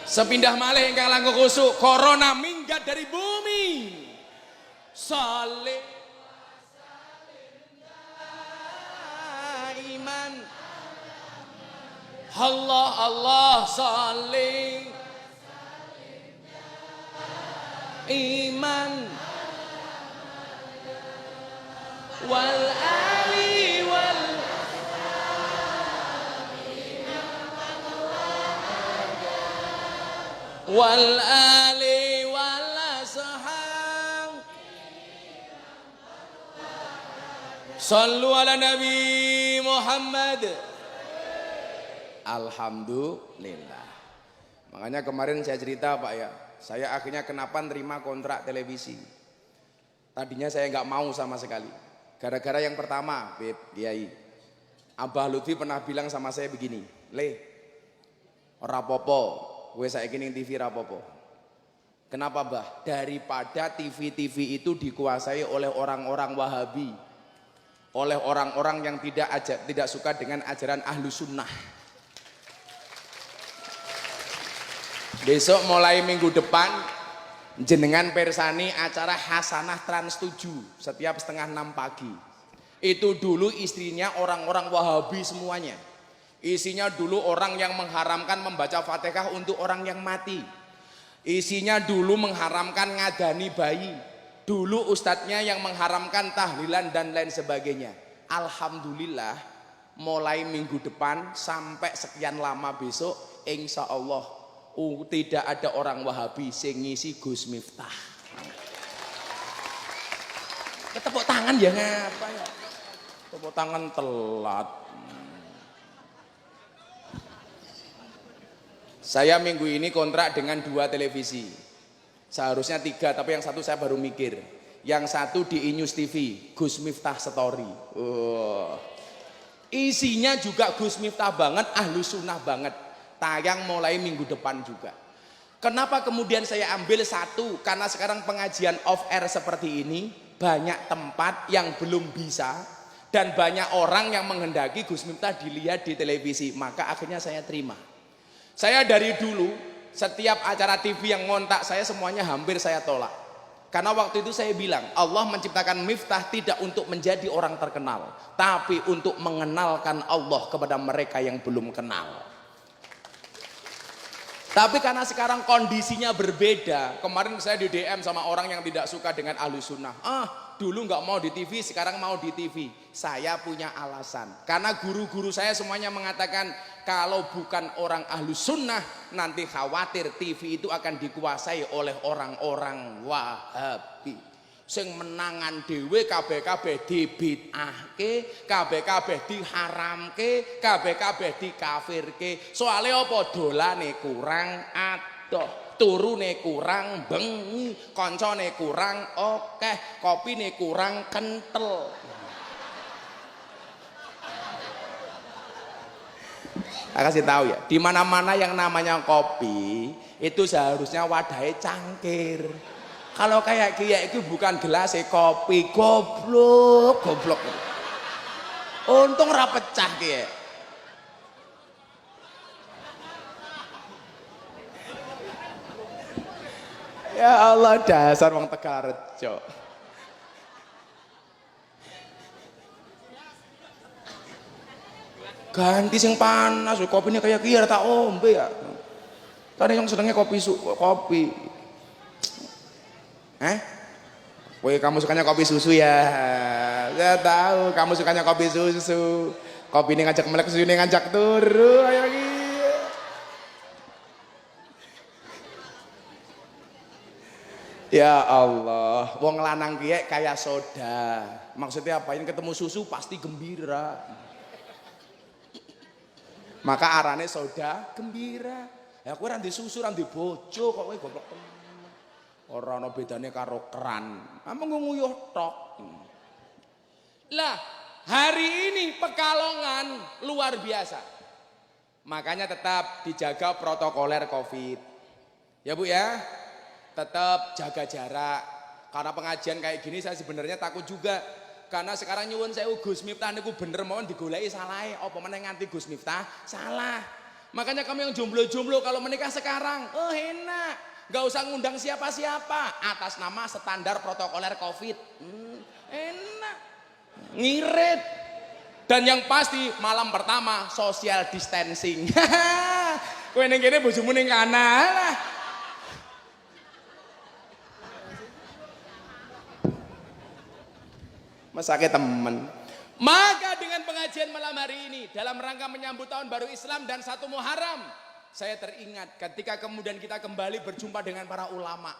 sepindah malih ingkang langkung kusuk corona minggat dari bumi salih iman Allah Allah salih iman wal ali wal wal ali wal ashab. Sallu ala Nabi Muhammad. Alhamdulillah. Makanya kemarin saya cerita Pak ya, saya akhirnya kenapa nerima kontrak televisi. Tadinya saya nggak mau sama sekali. Gara-gara yang pertama, Beb, Kiai, Abah Lutfi pernah bilang sama saya begini, Le, ora popo, gue saiki ning TV ra popo. Kenapa Bah? Daripada TV-TV itu dikuasai oleh orang-orang Wahabi, oleh orang-orang yang tidak suka dengan ajaran Ahlu Sunnah. Besok mulai minggu depan jenengan persani acara Hasanah Trans 7 setiap setengah 6 pagi. Itu dulu istrinya orang-orang Wahabi semuanya. Isinya dulu orang yang mengharamkan membaca Fatihah untuk orang yang mati. Isinya dulu mengharamkan ngadani bayi. Dulu ustadznya yang mengharamkan tahlilan dan lain sebagainya. Alhamdulillah mulai minggu depan sampai sekian lama besok insya Allah tidak ada orang Wahabi sing ngisi Gus Miftah. Tepuk tangan ya ngapa ya? Tepuk tangan telat. Saya minggu ini kontrak dengan 2 televisi. Seharusnya 3, tapi yang satu saya baru mikir. Yang satu di Inews TV, Gus Miftah Story. Isinya juga Gus Miftah banget, Ahlu Sunnah banget. Tayang mulai minggu depan juga. Kenapa kemudian saya ambil satu? Karena sekarang pengajian off air seperti ini banyak tempat yang belum bisa dan banyak orang yang menghendaki Gus Miftah dilihat di televisi, maka akhirnya saya terima. Saya dari dulu setiap acara TV yang ngontak saya semuanya hampir saya tolak. Karena waktu itu saya bilang Allah menciptakan Miftah tidak untuk menjadi orang terkenal, tapi untuk mengenalkan Allah kepada mereka yang belum kenal. Tapi karena sekarang kondisinya berbeda, kemarin saya di DM sama orang yang tidak suka dengan Ahlu Sunnah. Dulu nggak mau di TV, sekarang mau di TV. Saya punya alasan. Karena guru-guru saya semuanya mengatakan kalau bukan orang Ahlu Sunnah, nanti khawatir TV itu akan dikuasai oleh orang-orang Wahabi. Sing menangan dhewe kabeh-kabeh dibid'ahke, kabeh-kabeh diharamke, kabeh-kabeh dikafirke. Soale apa? Dolane kurang adoh, turune kurang bengi, koncone kurang akeh, kopine kurang kentel. Saya kasih tahu ya, di mana-mana yang namanya kopi itu seharusnya wadahnya cangkir. Kalau kayak kiai itu bukan gelas kopi, goblok. Untung ora pecah kiai. Ya Allah, dasar wong Tegalrejo. Ganti sing panas, kopinya kayak kiai tak ombe ya. Tadi yang sedangnya kopi. Woi, kamu sukanya kopi susu ya? Saya tahu kamu sukanya kopi susu. Kopi ini ngajak melek, susu ini ngajak turu. Ayo lagi. Ya Allah, wong lanang kiye kayak soda. Maksudnya apa? Ini ketemu susu pasti gembira. Maka arane soda gembira. Ya kowe ra ndek susu, ra ndek bojo kok kowe goblok temen. Ora ana bedane karo keran. Amung nguyuh tok. Lah, hari ini Pekalongan luar biasa. Makanya tetap dijaga protokoler Covid. Ya Bu ya. Tetap jaga jarak. Karena pengajian kayak gini saya sebenarnya takut juga. Karena sekarang nyuwun sewu Gus Miftah niku bener mawon digoleki salahe. Apa meneh nganti Gus Miftah salah. Makanya kami yang jomblo-jomblo kalau menikah sekarang, enak. Gak usah ngundang siapa-siapa atas nama standar protokoler Covid. Enak. Ngirit. Dan yang pasti malam pertama social distancing. Kowe ning kene bojomu ning kana lah. Masake temen. Maka dengan pengajian malam hari ini dalam rangka menyambut tahun baru Islam dan 1 Muharram, saya teringat ketika kemudian kita kembali berjumpa dengan para ulama.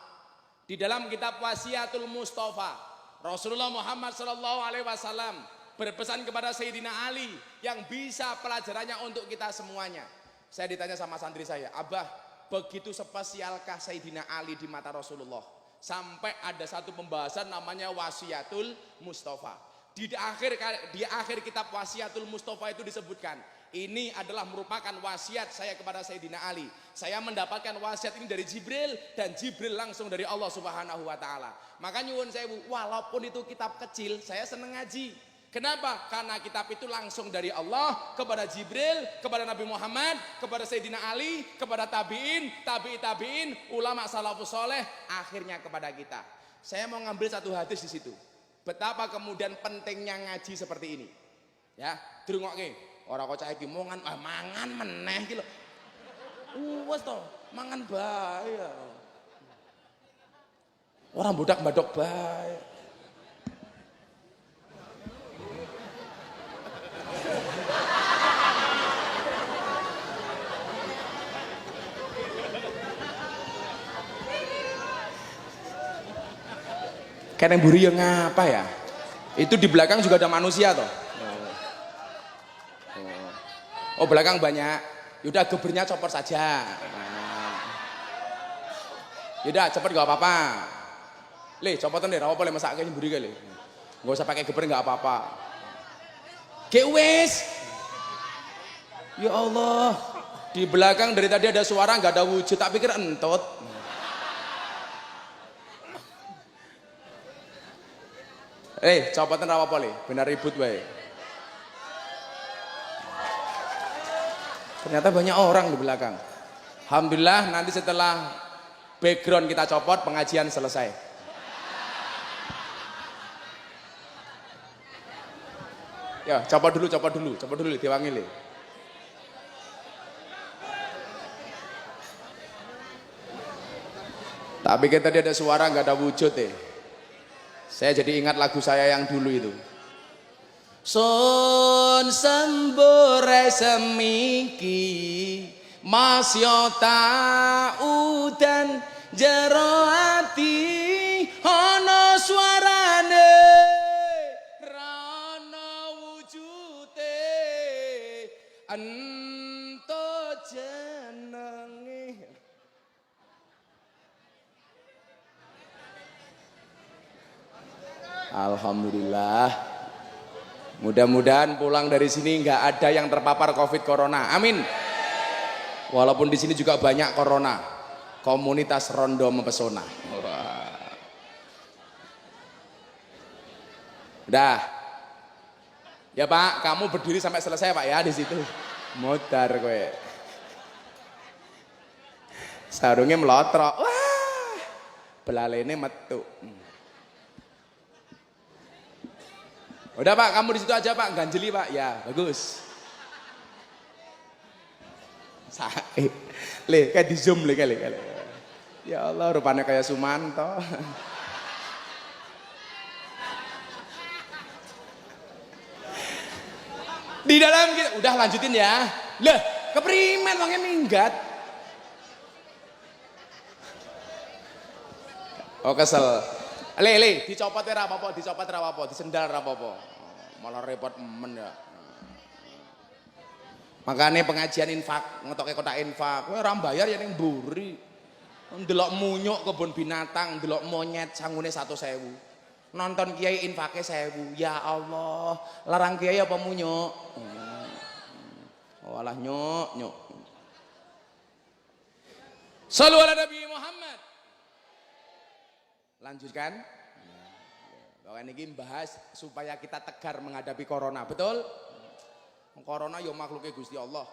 Di dalam kitab Wasiatul Mustafa, Rasulullah Muhammad sallallahu alaihi wasallam berpesan kepada Sayyidina Ali yang bisa pelajarannya untuk kita semuanya. Saya ditanya sama santri saya, "Abah, begitu spesialkah Sayyidina Ali di mata Rasulullah?" Sampai ada satu pembahasan namanya Wasiatul Mustafa. Di akhir kitab Wasiatul Mustafa itu disebutkan, ini adalah merupakan wasiat saya kepada Sayyidina Ali. Saya mendapatkan wasiat ini dari Jibril dan Jibril langsung dari Allah Subhanahu wa taala. Maka nyuwun sewu, walaupun itu kitab kecil, saya seneng ngaji. Kenapa? Karena kitab itu langsung dari Allah kepada Jibril, kepada Nabi Muhammad, kepada Sayyidina Ali, kepada tabi'in, tabi'in, ulama salafus soleh, akhirnya kepada kita. Saya mau ngambil satu hadis di situ. Betapa kemudian pentingnya ngaji seperti ini. Ya, drungokke. Ora kok cah iki mangan meneh iki lho. Wes to, mangan bae. Ora bodak-badok bae. Kene mburi yang ngapa ya? Itu di belakang juga ada manusia toh. Oh belakang banyak. Yaudah gebernya copot saja. Yaudah cepet gak apa-apa. Le copotan deh, apa boleh masak kayak mburi kali. Gak usah pakai geber gak apa-apa. Ge wis. Ya Allah. Di belakang dari tadi ada suara gak ada wujud. Tak pikir entut. Copotan rawa poli, benar ribut wae. Ternyata banyak orang di belakang. Alhamdulillah nanti setelah background kita copot, pengajian selesai. Ya, copot dulu, diwangi le. Tapi kita tadi ada suara nggak ada wujud deh. Saya jadi ingat lagu saya yang dulu itu. Sun sembure semiki masyota udan jero ati ana swarane rana wujute ento jenenge. Alhamdulillah. Mudah-mudahan pulang dari sini nggak ada yang terpapar COVID corona. Amin. Walaupun di sini juga banyak corona. Komunitas Rondo mempesona. Udah. Ya Pak, kamu berdiri sampai selesai Pak ya di situ. Modar kowe. Sarungnya melotrok. Wah. Belalene metu. Udah Pak, kamu di situ aja Pak, ganjeli Pak. Ya, bagus. Sae. Le, kayak di zoom le kali. Ya Allah, rupanya kayak Sumanto. Di dalam kita, udah lanjutin ya. Lah, keprimen wongnya minggat. Oh kesel. Le, dicopot ra apa-apa, disendal ra apa-apa. Malah repot men ya. Makanya pengajian infak, ngetoke kotak infak, kowe ora bayar ya ning mburi. Ndelok munyuk kebun binatang, ndelok monyet sangune 100.000. Nonton kiai infake 1.000. Ya Allah, larang kiai apa munyuk? Oh alah nyuk. Shallu ala Nabi Muhammad. Lanjutkan. Bahwa ini bahas supaya kita tegar menghadapi corona, betul? Corona yo makhluknya Gusti Allah.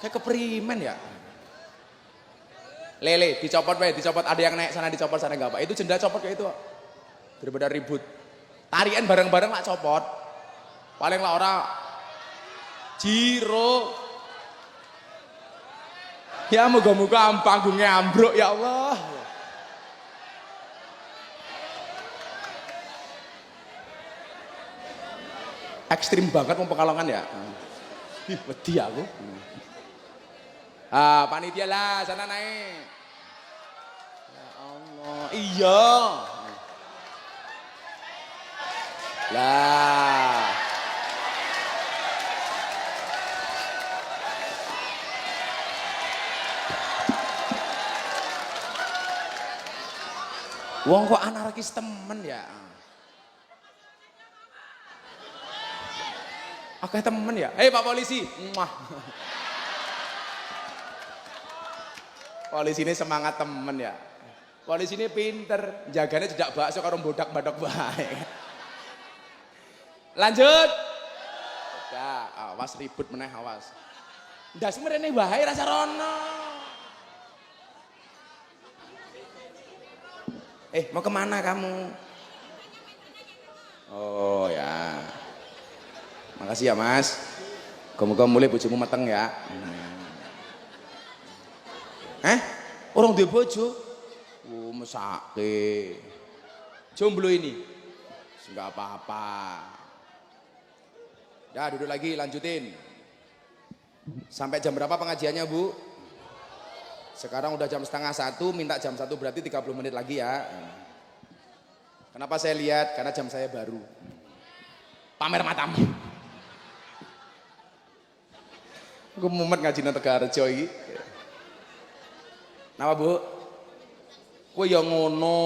Kayak keprimen ya. Lele, dicopot ada yang naik sana dicopot sana enggak apa. Itu jendela copot kayak itu. Daripada ribut. Tarian bareng-bareng lah copot. Paling lah orang jiro. Ya moga-moga panggungnya ambruk ya Allah. Ekstrim banget mau Pekalongan ya. Ih, wedi aku. Ah, panitia lah, sana naik. Ya Allah, iya. Lah. Wong kok anarkis temen ya. Oke temen ya. Hei Pak Polisi. Muah. Polisi ini semangat temen ya. Polisi ini pinter, jaganya tidak bakso karo bodak badok baik. Lanjut. Ya, awas ribut meneh awas. Ndas mrene wae rasa rono. Mau kemana kamu? Oh ya. Makasih ya Mas. Moga-moga mulai bojomu mateng ya. Orang duwe bojo? Oh, mesake. Jomblo ini. Enggak apa-apa. Ya, duduk lagi, lanjutin. Sampai jam berapa pengajiannya, Bu? Sekarang udah jam setengah 1, minta jam 1 berarti 30 menit lagi ya. Kenapa saya lihat? Karena jam saya baru. Pamer matamu. Gue mumet ngaji nang Tegarjo iki. Napa, Bu? Kowe ya ngono.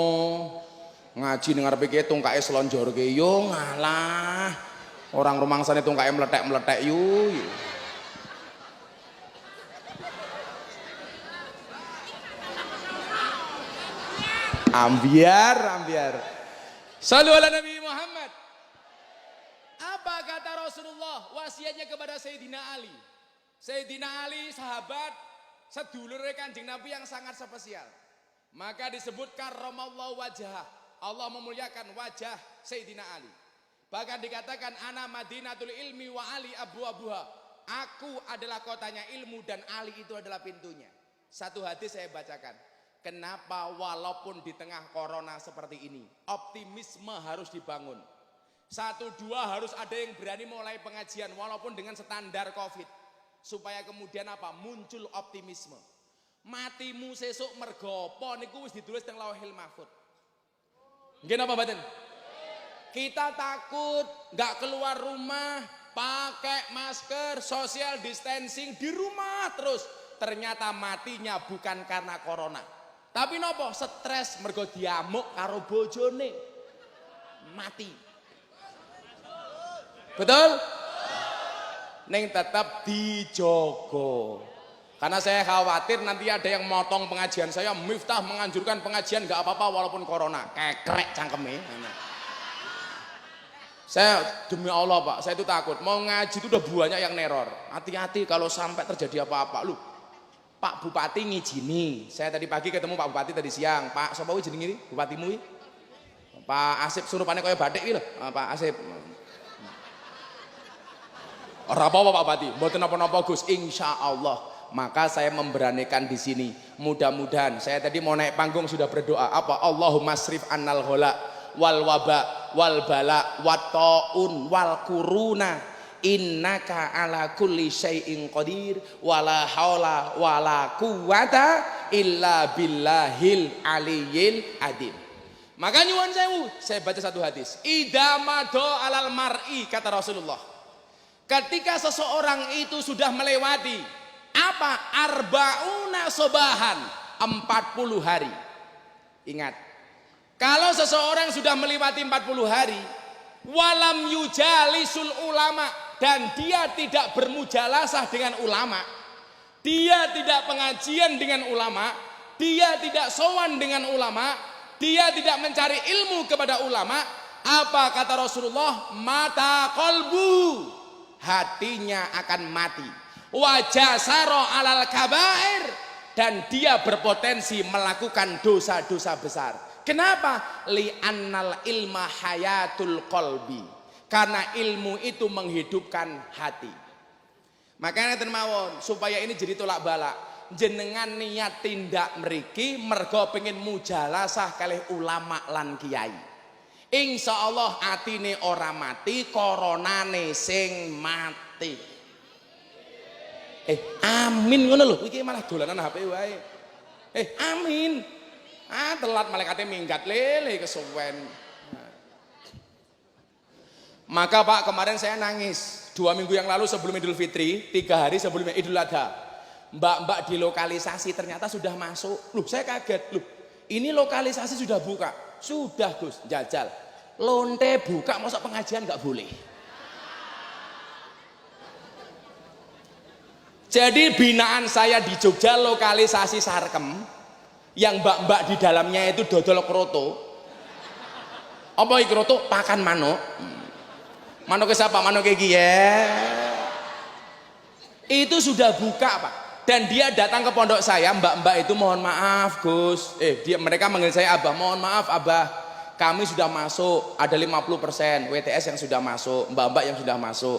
Ngaji ning ngarepe ki tungkake slonjorke yo ngalah. Orang rumangsane tungkake meletek-meletek yo. Ambiar. Shallu ala Nabi Muhammad. Apa kata Rasulullah wasiatnya kepada Sayyidina Ali? Sayyidina Ali sahabat sedulur Kanjeng Nabi yang sangat spesial. Maka disebut karramallahu wajhah. Allah memuliakan wajah Sayyidina Ali. Bahkan dikatakan ana madinatul ilmi wa Ali abwabuha. Aku adalah kotanya ilmu dan Ali itu adalah pintunya. Satu hadis saya bacakan. Kenapa walaupun di tengah corona seperti ini, optimisme harus dibangun. 1, 2 harus ada yang berani mulai pengajian walaupun dengan standar COVID. Supaya kemudian apa? Muncul optimisme. Matimu sesuk mergopo niku wis ditulis teng Lauhil Mahfuz. Nggih napa mboten? Kita takut nggak keluar rumah, pakai masker, social distancing di rumah terus. Ternyata matinya bukan karena corona. Tapi nopo? Stres mergo diamuk karo bojone. Mati. Betul? Neng tetap dijogo. Karena saya khawatir nanti ada yang motong pengajian saya. Miftah menganjurkan pengajian nggak apa-apa walaupun corona. Kekrek cangkeme. Saya demi Allah Pak, saya itu takut. Mau ngaji itu udah banyak yang neror. Hati-hati kalau sampai terjadi apa-apa. Lu Pak Bupati ngijini. Saya tadi pagi ketemu Pak Bupati tadi siang. Pak sapa kuwi jenenge iki? Bupatimu iki? Pak Asip surupane kaya batik iki lho. Pak Asip. Ora apa-apa Pak Bupati, mboten napa-napa Gus, insyaallah. Maka saya memberanikan di sini. Mudah-mudahan saya tadi mau naik panggung sudah berdoa apa? Allahumma srif annal ghala wal waba wal bala wat taun wal kuruna innaka ala kulli syai'in qadir wala haula wala quwata illa billahil aliyyil adim. Maka nyuwun sewu, saya baca satu hadis. Idamado alal mar'i kata Rasulullah. Ketika seseorang itu sudah melewati apa? Arbauna sobahan 40 hari. Ingat, kalau seseorang sudah melewati 40 hari walam yujalisul ulama dan dia tidak bermujalasah dengan ulama, dia tidak pengajian dengan ulama, dia tidak sowan dengan ulama, dia tidak mencari ilmu kepada ulama, apa kata Rasulullah? Mata kolbu, hatinya akan mati. Wajah saro alal kabair, dan dia berpotensi melakukan dosa-dosa besar. Kenapa? Li'annal ilma hayatul qalbi. Karena ilmu itu menghidupkan hati. Makanya termawon supaya ini jadi tolak balak. Jenengan niat tindak mriki mergo pengen mujalasah kalih ulama lan kiai. Insya Allah atine ora mati, koronane sing mati. Amin ngono lho. Iki malah dolanan HP wae. Amin. Telat malaikatnya minggat lele kesuwen. Maka Pak kemarin saya nangis 2 minggu yang lalu sebelum Idul Fitri, 3 hari sebelum Idul Adha. Mbak-mbak di lokalisasi ternyata sudah masuk. Loh saya kaget. Loh ini lokalisasi sudah buka. Sudah Gus, jajal. Lonte buka masa pengajian nggak boleh. Jadi binaan saya di Jogja lokalisasi Sarkem yang mbak-mbak di dalamnya itu dodol kroto. Apa iki kroto? Pakan manuk. Manuk ke siapa? Manuk kayak ya. Itu sudah buka Pak. Dan dia datang ke pondok saya, mbak-mbak itu mohon maaf Gus. Mereka manggil saya Abah, mohon maaf Abah. Kami sudah masuk, ada 50% WTS yang sudah masuk, mbak-mbak yang sudah masuk.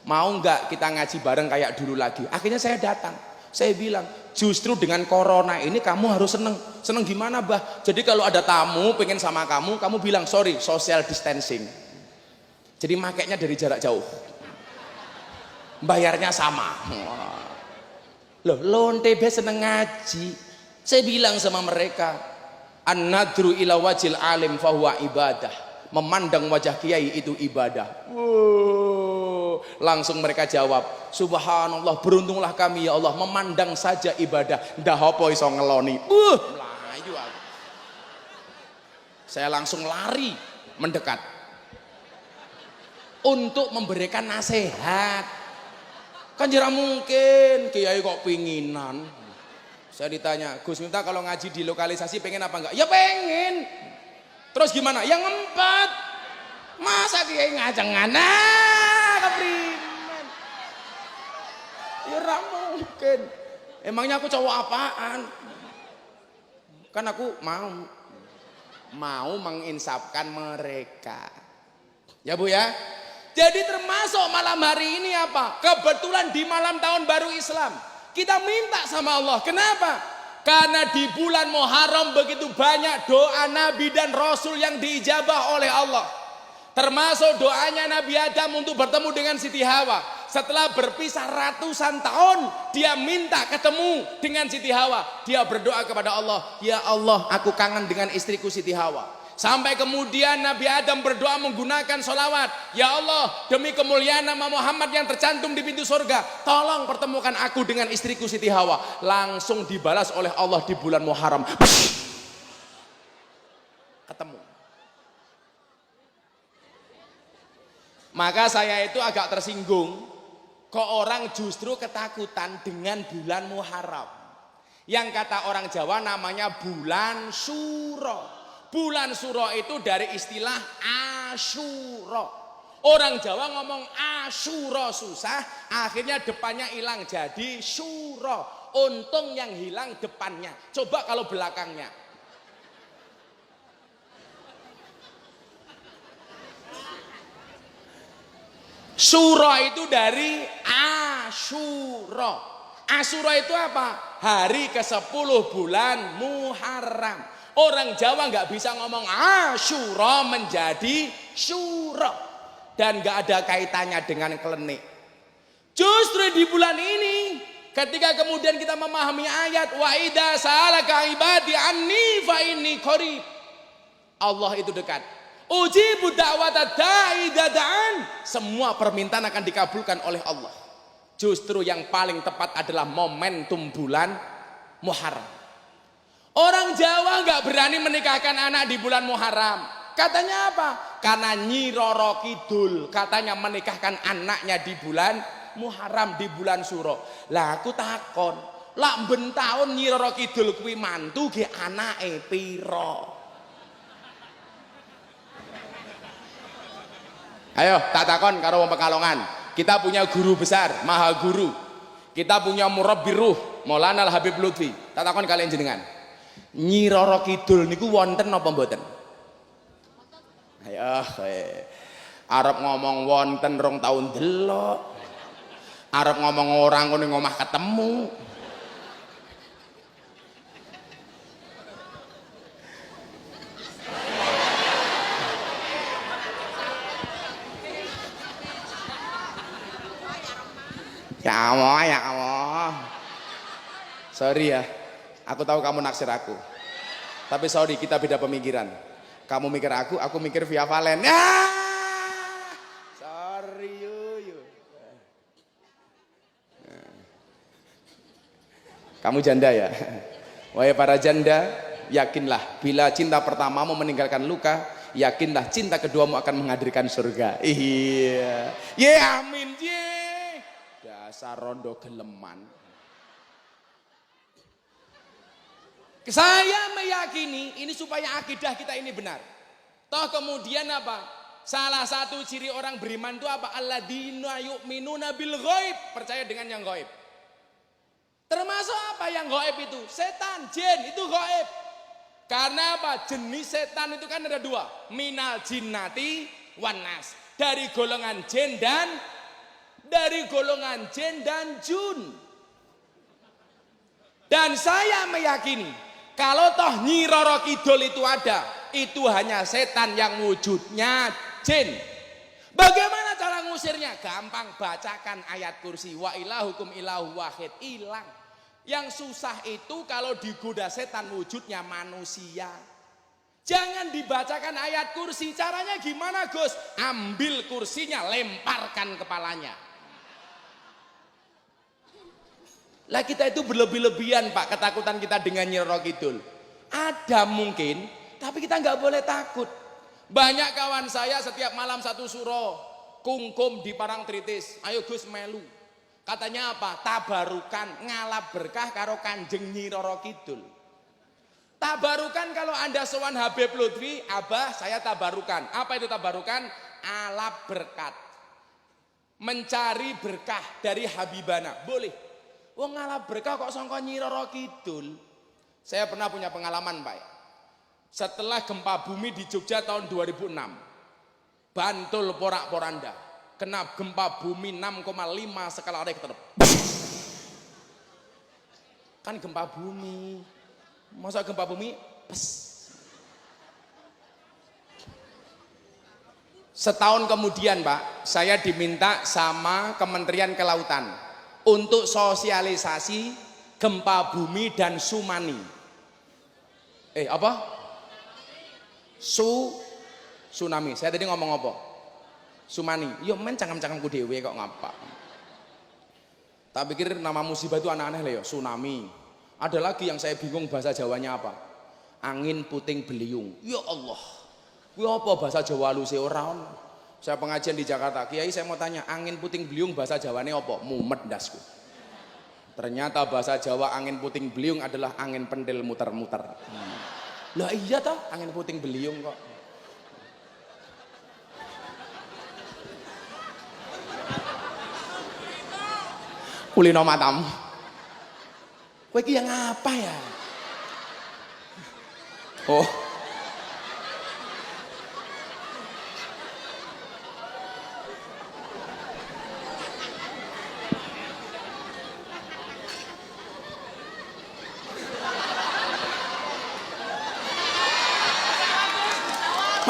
Mau nggak kita ngaji bareng kayak dulu lagi? Akhirnya saya datang. Saya bilang, justru dengan corona ini kamu harus seneng. Seneng gimana Bah? Jadi kalau ada tamu pengen sama kamu bilang sorry, social distancing. Jadi makainya dari jarak jauh. Bayarnya sama. Loh, lonte be seneng ngaji. Saya bilang sama mereka, an-nadru ila wajil alim fahuwa ibadah. Memandang wajah kiai itu ibadah. Langsung mereka jawab, subhanallah, beruntunglah kami ya Allah, memandang saja ibadah. Ndah apa iso ngeloni. Melayu aku. Saya langsung lari mendekat untuk memberikan nasihat. Kan jarang mungkin kiai kok pinginan. Saya ditanya, Gus minta kalau ngaji di lokalisasi pengen apa enggak? Ya pengen. Terus gimana? Yang 4. Masa kiai ngajengan? Keprimen. Ya ora mungkin. Emangnya aku cowok apaan? Kan aku mau menginsafkan mereka. Ya Bu ya. Jadi termasuk malam hari ini apa? Kebetulan di malam tahun baru Islam. Kita minta sama Allah. Kenapa? Karena di bulan Muharram begitu banyak doa Nabi dan Rasul yang diijabah oleh Allah. Termasuk doanya Nabi Adam untuk bertemu dengan Siti Hawa. Setelah berpisah ratusan tahun, dia minta ketemu dengan Siti Hawa. Dia berdoa kepada Allah, ya Allah, aku kangen dengan istriku Siti Hawa. Sampai kemudian Nabi Adam berdoa menggunakan sholawat. Ya Allah, demi kemuliaan nama Muhammad yang tercantum di pintu surga, tolong pertemukan aku dengan istriku Siti Hawa. Langsung dibalas oleh Allah di bulan Muharram. Ketemu. Maka saya itu agak tersinggung. Kok orang justru ketakutan dengan bulan Muharram. Yang kata orang Jawa namanya bulan Suro. Bulan Suro itu dari istilah Asyura. Orang Jawa ngomong Asyura susah, akhirnya depannya hilang jadi Syuro. Untung yang hilang depannya. Coba kalau belakangnya. Suro itu dari Asyura. Asyura itu apa? Hari ke-10 bulan Muharram. Orang Jawa nggak bisa ngomong Asyura menjadi Syuro. Dan nggak ada kaitannya dengan klenik. Justru di bulan ini, ketika kemudian kita memahami ayat wa idza sa'alaka ibadi anni fa inni qarib. Allah itu dekat. Ujibu da'watad da'i dada'an. Semua permintaan akan dikabulkan oleh Allah. Justru yang paling tepat adalah momentum bulan Muharram. Orang Jawa nggak berani menikahkan anak di bulan Muharram. Katanya apa? Karena Nyi Roro Kidul katanya menikahkan anaknya di bulan Muharram, di bulan Suro. Lah aku takon, lak ben taun Nyi Roro Kidul kuwi mantu ge anake piro? Ayo tak takon karo wong Pekalongan. Kita punya guru besar, maha guru. Kita punya murabbir ruh, Maulana Al Habib Lutfi. Tak takon kalian jenengan. Nyi Roro Kidul niku wonten napa mboten? Ayo, arep ngomong wonten rong tahun delok. Arep ngomong orang ngene ngomah ketemu. Ya Allah, ya Allah. Sorry ya, aku tahu kamu naksir aku. Tapi sorry, kita beda pemikiran. Kamu mikir aku mikir Via Valen. Ya! Sorry yuyu. Kamu janda ya? Wahai para janda, yakinlah bila cinta pertamamu meninggalkan luka, yakinlah cinta keduamu akan menghadirkan surga. Iya. Ye amin ye. Dasar rondo geleman. Saya meyakini ini supaya akidah kita ini benar. Toh kemudian apa? Salah satu ciri orang beriman itu apa? Alladzina yu'minuna bil ghaib, percaya dengan yang ghaib. Termasuk apa yang ghaib itu? Setan, jin, itu ghaib. Karena apa? Jenis setan itu kan ada dua. Minal jinnati wan nas. Dari golongan jin dan jun. Dan saya meyakini kalau toh Nyi Roro Kidul itu ada, itu hanya setan yang wujudnya jin. Bagaimana cara ngusirnya? Gampang, bacakan ayat kursi. Wa ilahukum ilahu wahid. Hilang. Yang susah itu kalau digoda setan wujudnya manusia. Jangan dibacakan ayat kursi. Caranya gimana Gus? Ambil kursinya, lemparkan kepalanya. Lah kita itu berlebih-lebihan Pak, ketakutan kita dengan Nyi Roro Kidul. Ada mungkin, tapi kita nggak boleh takut. Banyak kawan saya setiap malam satu suro, kungkum di Parangtritis. Ayo Gus melu. Katanya apa? Tabarukan, ngalap berkah karo Kanjeng Nyi Roro Kidul. Tabarukan kalau Anda sowan Habib Lutfi, Abah saya tabarukan. Apa itu tabarukan? Alap berkat. Mencari berkah dari Habibana. Boleh. Wong ngalap berkah kok sangka Nyi Roro Kidul. Saya pernah punya pengalaman Pak. Setelah gempa bumi di Jogja tahun 2006. Bantul porak-poranda. Kena gempa bumi 6,5 skala Richter. Kan gempa bumi. Masa gempa bumi? Pes. Setahun kemudian Pak, saya diminta sama Kementerian Kelautan untuk sosialisasi gempa bumi dan tsunami. Apa? Tsunami. Saya tadi ngomong apa? Tsunami. Yo men cangkem-cangkemku dhewe kok ngapa. Tak pikir nama musibah itu aneh-aneh lah ya, tsunami. Ada lagi yang saya bingung bahasa Jawanya apa? Angin puting beliung. Ya Allah. Kuwi apa bahasa Jawa halus ora ono. Saya pengajian di Jakarta, Kiai saya mau tanya, angin puting beliung bahasa Jawanya apa? Mumet dasku. Ternyata bahasa Jawa angin puting beliung adalah angin pendil muter-muter. Lah iya toh, angin puting beliung kok. Kulino matamu. Kowe iki yang apa ya? Oh.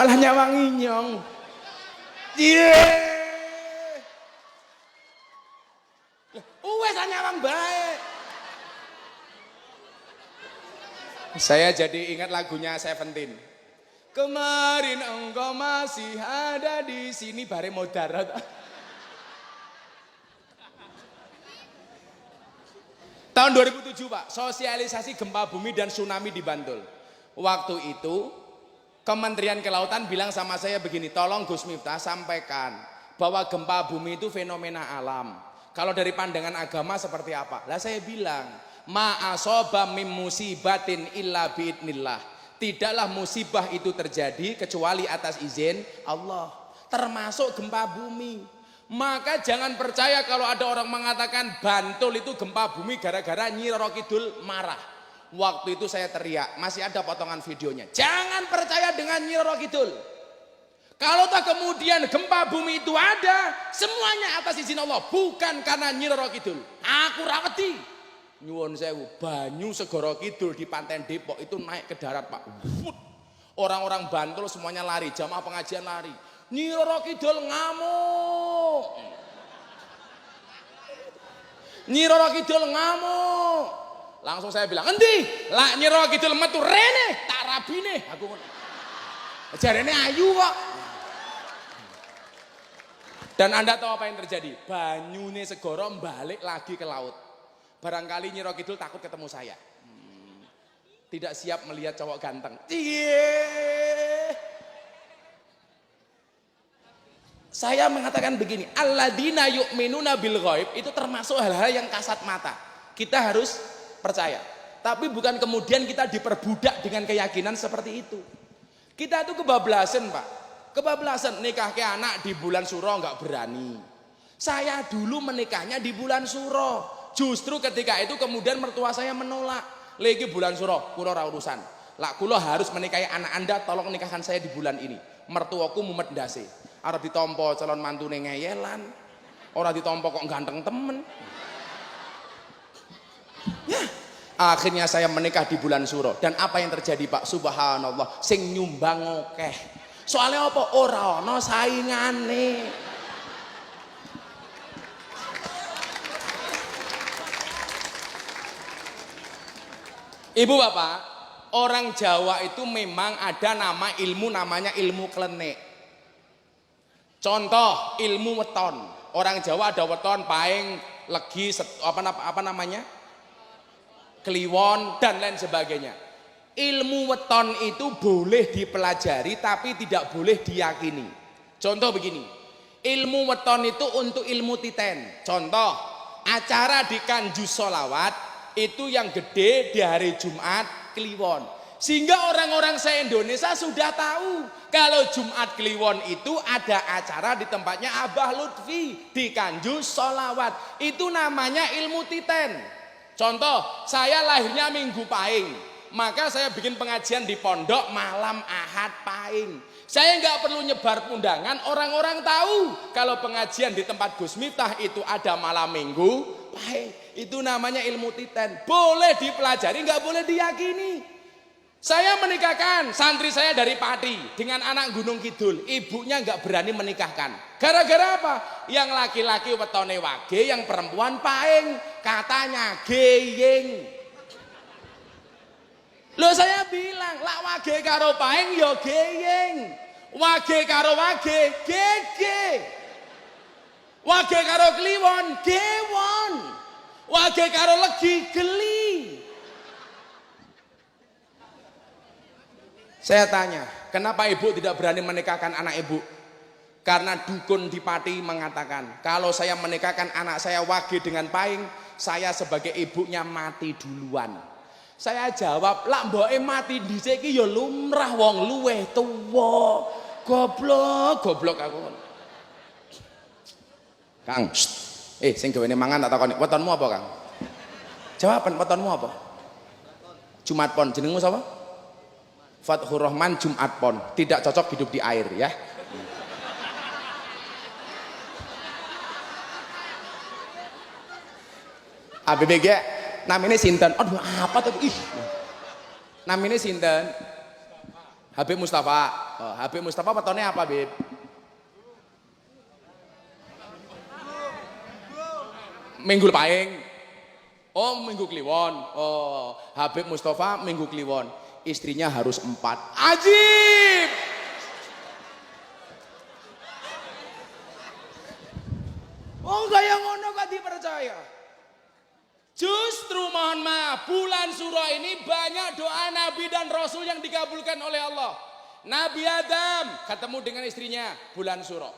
Malah nyawang inyong. Wes nyawang baik. Saya jadi ingat lagunya Seventeen. Kemarin engkau masih ada di sini bare modarat. Tahun 2007 Pak, sosialisasi gempa bumi dan tsunami di Bantul. Waktu itu Kementerian Kelautan bilang sama saya begini, tolong Gus Miftah sampaikan bahwa gempa bumi itu fenomena alam. Kalau dari pandangan agama seperti apa? Lah saya bilang, ma'asoba mim musibatin illa biidnillah. Tidaklah musibah itu terjadi kecuali atas izin Allah. Termasuk gempa bumi. Maka jangan percaya kalau ada orang mengatakan Bantul itu gempa bumi gara-gara Nyi Roro Kidul marah. Waktu itu saya teriak, masih ada potongan videonya. Jangan percaya dengan Nyi Roro Kidul. Kalau tak kemudian gempa bumi itu ada, semuanya atas izin Allah, bukan karena Nyi Roro Kidul. Aku rawati. Nyuwun sewu, banyu Segoro Kidul di Pantai Depok itu naik ke darat Pak. Orang-orang Bantul semuanya lari, jamaah pengajian lari. Nyi Roro Kidul ngamuk. Nyi Roro Kidul ngamuk. Langsung saya bilang, "Endi? Lah Nyi Roro Kidul metu rene, tak rabine." Aku ngono. Jarene ayu kok. Dan Anda tahu apa yang terjadi? Banyune segoro balik lagi ke laut. Barangkali Nyi Roro Kidul takut ketemu saya. Tidak siap melihat cowok ganteng. Saya mengatakan begini, alladzina yu'minuna bil ghaib itu termasuk hal-hal yang kasat mata. Kita harus percaya. Tapi bukan kemudian kita diperbudak dengan keyakinan seperti itu. Kita itu kebablasan, Pak. Kebablasan nikah ke anak di bulan Suro nggak berani. Saya dulu menikahnya di bulan Suro. Justru ketika itu kemudian mertua saya menolak. Lagi bulan Suro, kulo ora urusan. Lah kulo harus menikahi anak Anda, tolong nikahkan saya di bulan ini. Mertuaku mumet ndase. Arep ditompo calon mantune ngeyelan. Ora ditompo kok ganteng temen. Ya, akhirnya saya menikah di bulan Suro. Dan apa yang terjadi, Pak? Subhanallah, sing nyumbang akeh. Soalnya apa? Ora ana saingane. Ibu bapak, orang Jawa itu memang ada nama ilmu namanya ilmu klenik. Contoh ilmu weton. Orang Jawa ada weton, paing, legi, apa namanya? Kliwon dan lain sebagainya. Ilmu weton itu boleh dipelajari tapi tidak boleh diyakini. Contoh begini. Ilmu weton itu untuk ilmu titen. Contoh, acara di Kanjus Sholawat itu yang gede di hari Jumat Kliwon. Sehingga orang-orang se-Indonesia sudah tahu kalau Jumat Kliwon itu ada acara di tempatnya Abah Lutfi di Kanjus Sholawat. Itu namanya ilmu titen. Contoh, saya lahirnya Minggu Pahing, maka saya bikin pengajian di pondok malam Ahad Pahing. Saya nggak perlu nyebar undangan, orang-orang tahu kalau pengajian di tempat Gus Miftah itu ada malam Minggu Pahing. Itu namanya ilmu titen. Boleh dipelajari, nggak boleh diyakini. Saya menikahkan santri saya dari Pati dengan anak Gunung Kidul. Ibunya nggak berani menikahkan. Gara-gara apa? Yang laki-laki wetone wage, yang perempuan paing. Katanya geyeng. Loh saya bilang, lah wage karo paing yo geyeng. Wage karo wage gege. Wage karo kliwon gewon. Wage karo legi geli. Saya tanya, kenapa ibu tidak berani menikahkan anak ibu? Karena dukun di Pati mengatakan, kalau saya menikahkan anak saya wage dengan paing, saya sebagai ibunya mati duluan. Saya jawab, lah mboke mati dhisik iki ya lumrah wong luweh tuwa. Goblok aku. Kang, sing gawene mangan tak takoni, wetonmu apa, Kang? Jawaban wetonmu apa? Jumat Pon, jenengmu sapa? Fathur Rahman Jumat Pon, tidak cocok hidup di air ya. ABBG namanya sinten? Aduh apa tuh? Ih. Namanya sinten? Habib Mustafa. Oh, Habib Mustafa wetone apa, Bib? Minggu Pahing. Oh, Minggu Kliwon. Oh, Habib Mustafa Minggu Kliwon. Istrinya harus 4. Ajib. Oh, kaya ngono kok dipercaya. Justru mohon maaf, bulan Suro ini banyak doa Nabi dan Rasul yang dikabulkan oleh Allah. Nabi Adam ketemu dengan istrinya bulan Suro.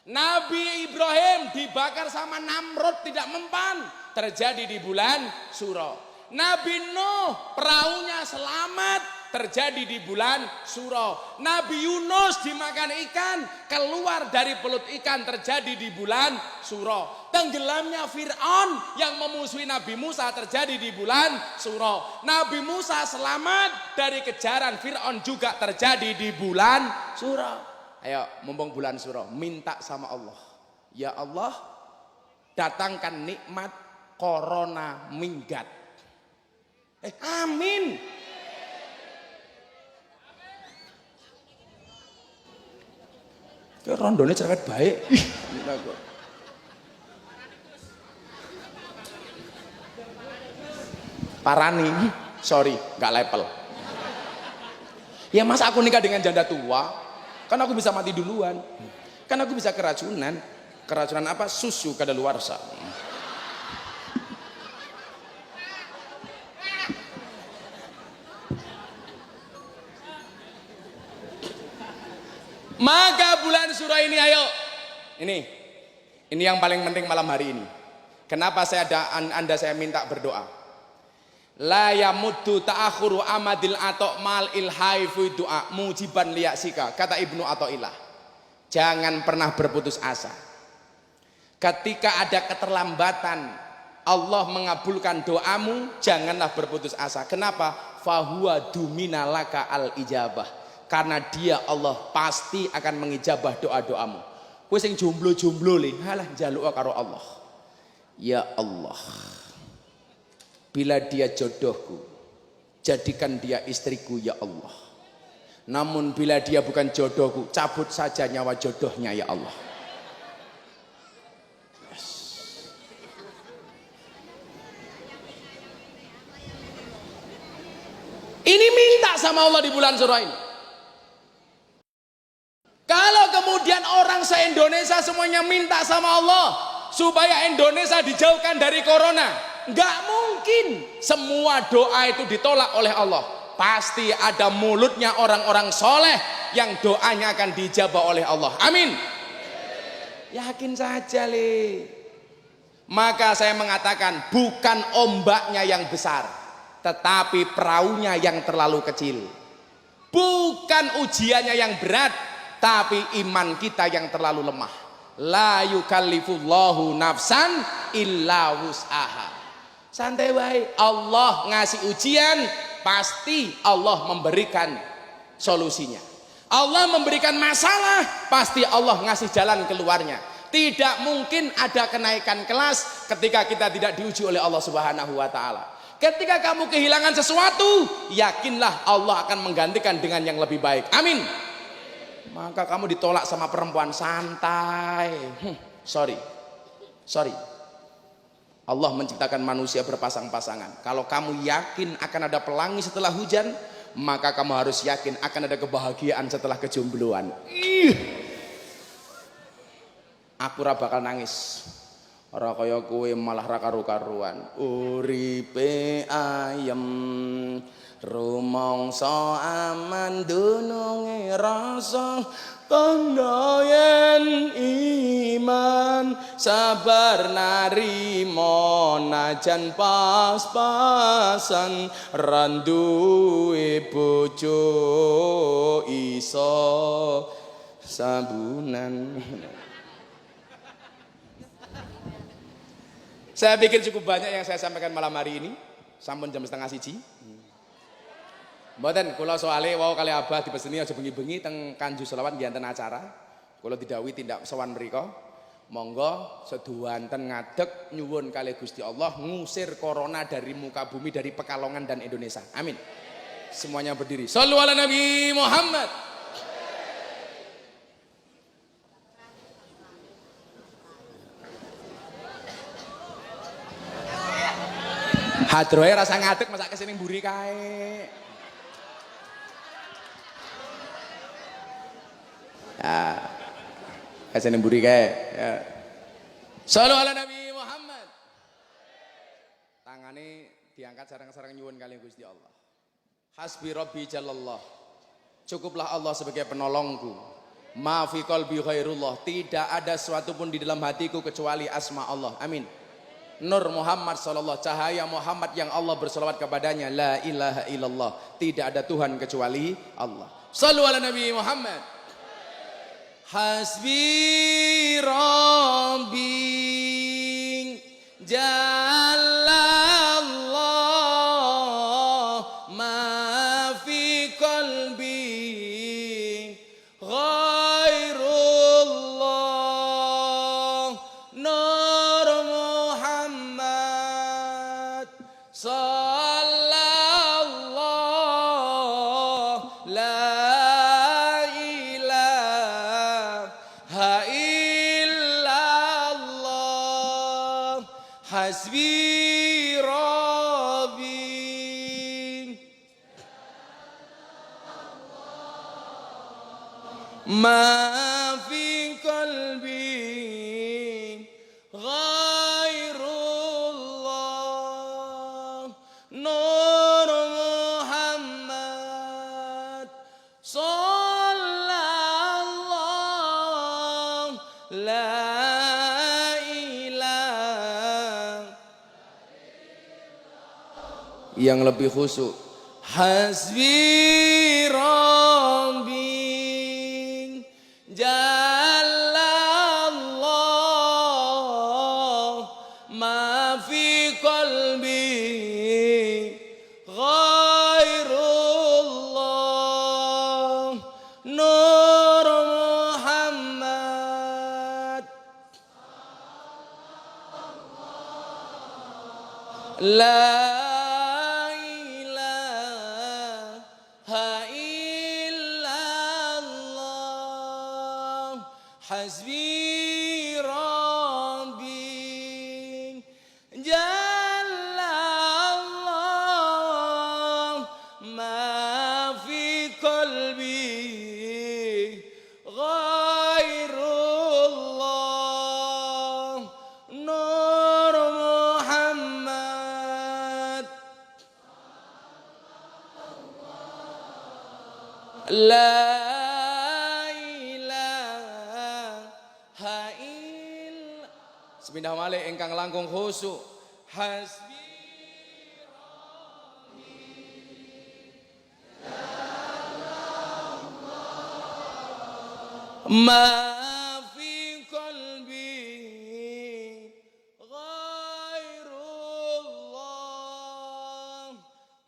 Nabi Ibrahim dibakar sama Namrud tidak mempan, terjadi di bulan Suro. Nabi Nuh perahunya selamat, terjadi di bulan Suro. Nabi Yunus dimakan ikan, keluar dari perut ikan, terjadi di bulan Suro. Tenggelamnya Fir'aun yang memusuhi Nabi Musa terjadi di bulan Suro. Nabi Musa selamat dari kejaran Fir'aun juga terjadi di bulan Suro. Ayo, mumpung bulan Suro, minta sama Allah. Ya Allah, datangkan nikmat corona minggat. Amin. Kayak rondone cerewet baik. Parani, sorry, nggak level. Ya masa aku nikah dengan janda tua? Kan aku bisa mati duluan. Kan aku bisa keracunan. Keracunan apa? Susu kadaluarsa. Maka bulan surah ini ayo. Ini yang paling penting malam hari ini. Kenapa Anda saya minta berdoa? La yamuddu ta'akhuru amadil ato mal ilhai fi du'a mujiban liyaksika, kata Ibnu Athaillah. Jangan pernah berputus asa. Ketika ada keterlambatan Allah mengabulkan doamu, janganlah berputus asa. Kenapa? Fahuwa dumina laka al ijabah. Karena dia Allah pasti akan mengijabah doa-doamu. Kowe sing jomblo-jomblo le, halah njaluk karo Allah. Ya Allah, bila dia jodohku, jadikan dia istriku ya Allah. Namun bila dia bukan jodohku, cabut saja nyawa jodohnya ya Allah. Yes. Ini minta sama Allah di bulan surah ini. Kalau kemudian orang se-Indonesia semuanya minta sama Allah supaya Indonesia dijauhkan dari corona, nggak mungkin semua doa itu ditolak oleh Allah. Pasti ada mulutnya orang-orang soleh yang doanya akan dijabah oleh Allah. Amin. Yakin saja le. Maka saya mengatakan bukan ombaknya yang besar, tetapi perahunya yang terlalu kecil. Bukan ujiannya yang berat, tapi iman kita yang terlalu lemah. La yukallifullahu nafsan illa wus'aha. Santai wae, Allah ngasih ujian, pasti Allah memberikan solusinya. Allah memberikan masalah, pasti Allah ngasih jalan keluarnya. Tidak mungkin ada kenaikan kelas ketika kita tidak diuji oleh Allah Subhanahu wa taala. Ketika kamu kehilangan sesuatu, yakinlah Allah akan menggantikan dengan yang lebih baik. Amin. Maka kamu ditolak sama perempuan, santai. Sorry. Allah menciptakan manusia berpasang-pasangan. Kalau kamu yakin akan ada pelangi setelah hujan, maka kamu harus yakin akan ada kebahagiaan setelah kejombloan. Aku ora bakal nangis. Ora kaya kowe malah ra karu-karuan. Uripe ayem, rumangsa aman dununge rasa, tandha yen iman sabar narima najan pas-pasan randuwe bojo iso sabunan. Saya pikir cukup banyak yang saya sampaikan malam hari ini. Sampun jam 12:30. Mboten kula soale wau kali Abah dipeseni aja bengi-bengi teng Kanju Selawat nggih enten acara. Kula didhawuhi tindak sowan mriku. Monggo seduanten ngadeg nyuwun kalih Gusti Allah ngusir corona dari muka bumi, dari Pekalongan dan Indonesia. Amin. Semuanya berdiri. Shallu ala Nabi Muhammad. Hadroe rasa ngadeg masak kesini mburi kae. Ya. Kesini mburi kae. Ya. Shallu ala Nabi Muhammad. Tangane diangkat sareng-sareng nyuwun kali Gusti Allah. Hasbi Rabbi Jalallah. Cukuplah Allah sebagai penolongku. Ma fi qalbi khairullah. Tidak ada sesuatu pun di dalam hatiku kecuali asma Allah. Amin. Nur Muhammad sallallahu, cahaya Muhammad yang Allah berselawat kepadanya. La ilaha illallah, tidak ada Tuhan kecuali Allah. Shallu ala Nabi Muhammad. Hasbi Rabbi Jalallah ma fi qalbi ghairullah Nur Muhammad sallallahu la ilaha illallah hasbi Rabbi ma fi qalbi ghairullah nur Muhammad sallallahu la ilaha. Yang lebih khusyuk, hasbi rabbi jallallah ma fi qalbi ghairullah nur Muhammad la hasbi rabbi jallallah ma fi qalbi ghairullah nur Muhammad la sepindah malih ingkang langkung khusyuk hasbi ma fi qalbi ghairullah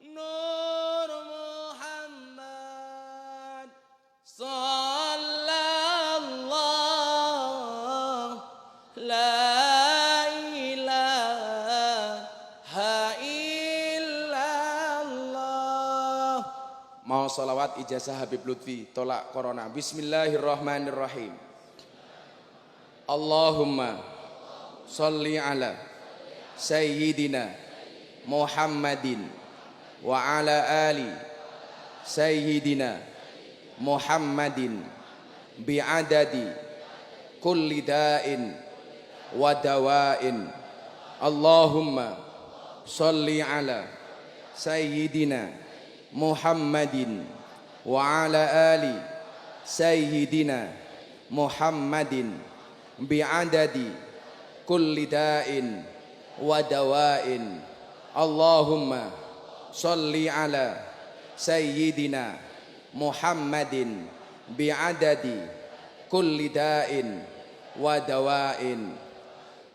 nur Muhammad sallallahu la mau salawat ijazah Habib Lutfi tolak corona. Bismillahirrahmanirrahim. Allahumma sholli ala sayyidina Muhammadin wa ala ali sayyidina Muhammadin bi'adadi kulli da'in wa dawa'in. Allahumma sholli ala sayyidina Muhammadin wa ala ali sayyidina Muhammadin bi'adadi kulli da'in wa dawa'in. Allahumma sholli ala sayyidina Muhammadin bi'adadi kulli da'in wa dawa'in.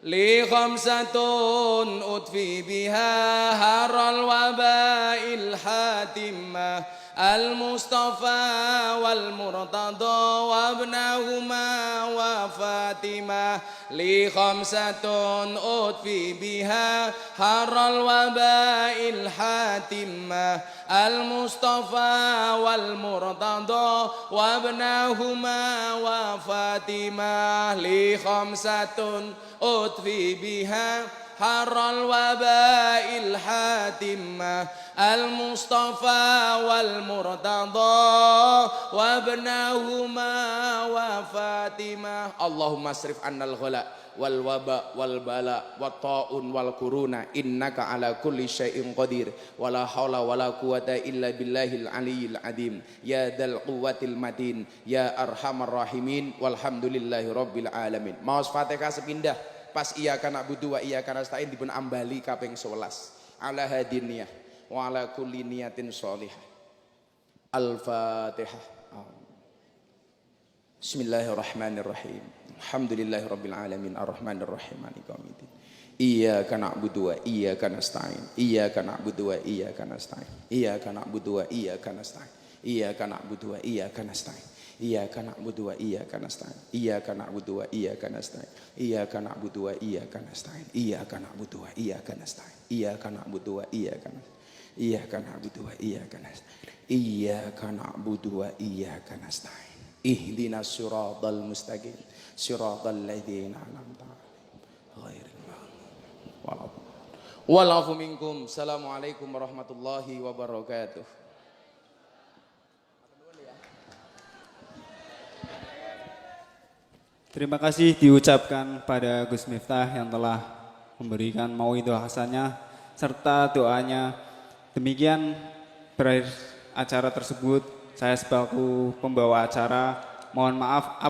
Li khamsatun utfi biha haral wabail hatimah al-Mustafa wal Murtada wa ibnahuma wa Fatimah. Li khamsatun utfi biha haral wabail hatimah al-Mustafa wal Murtada wa ibnahuma wa Fatimah. Li khamsatun utfi biha haral wabail hatimah al-Mustafa wal Murtada wa ibnahuma wa Fatimah. Allahumma asrif annal ghala wal waba wal bala wat taun wal kuruna innaka ala kulli syai'in qadir wala haula wala quwata illa billahil aliyyil azim ya dzal quwwatil matin ya arhamar rahimin walhamdulillahi rabbil alamin. Maos Fatihah sepindah pas iyyaka na'budu wa iyyaka nasta'in dipun ambali kaping 11 ala hadiniyah wa ala kulli niyatin sholihah. Al-Fatihah. Bismillahirrahmanirrahim. Alhamdulillahirabbil alamin arrahmanir rahim maliki yaumiddin. Iyyaka na'budu wa iyyaka nasta'in. Iyyaka na'budu wa iyyaka nasta'in. Iyyaka na'budu wa iyyaka nasta'in. Iyyaka na'budu wa iyyaka nasta'in. Iyyaka na'budu wa iyyaka nasta'in. Iyyaka na'budu wa iyyaka nasta'in. Iyyaka na'budu wa iyyaka nasta'in. Iyyaka na'budu wa iyyaka nasta'in. Iyyaka na'budu wa iyyaka nasta'in. Iyyaka na'budu wa iyyaka nasta'in. Iyyaka na'budu wa iyyaka nasta'in. Ihdinas siratal mustaqim. Siratal ladzina an'amta 'alaihim ghairil maghdubi 'alaihim walafu minkum. Assalamualaikum warahmatullahi wabarakatuh. Terima kasih diucapkan pada Gus Miftah yang telah memberikan mauidhah hasanah serta doanya. Demikian berakhir acara tersebut. Saya sebagai pembawa acara mohon maaf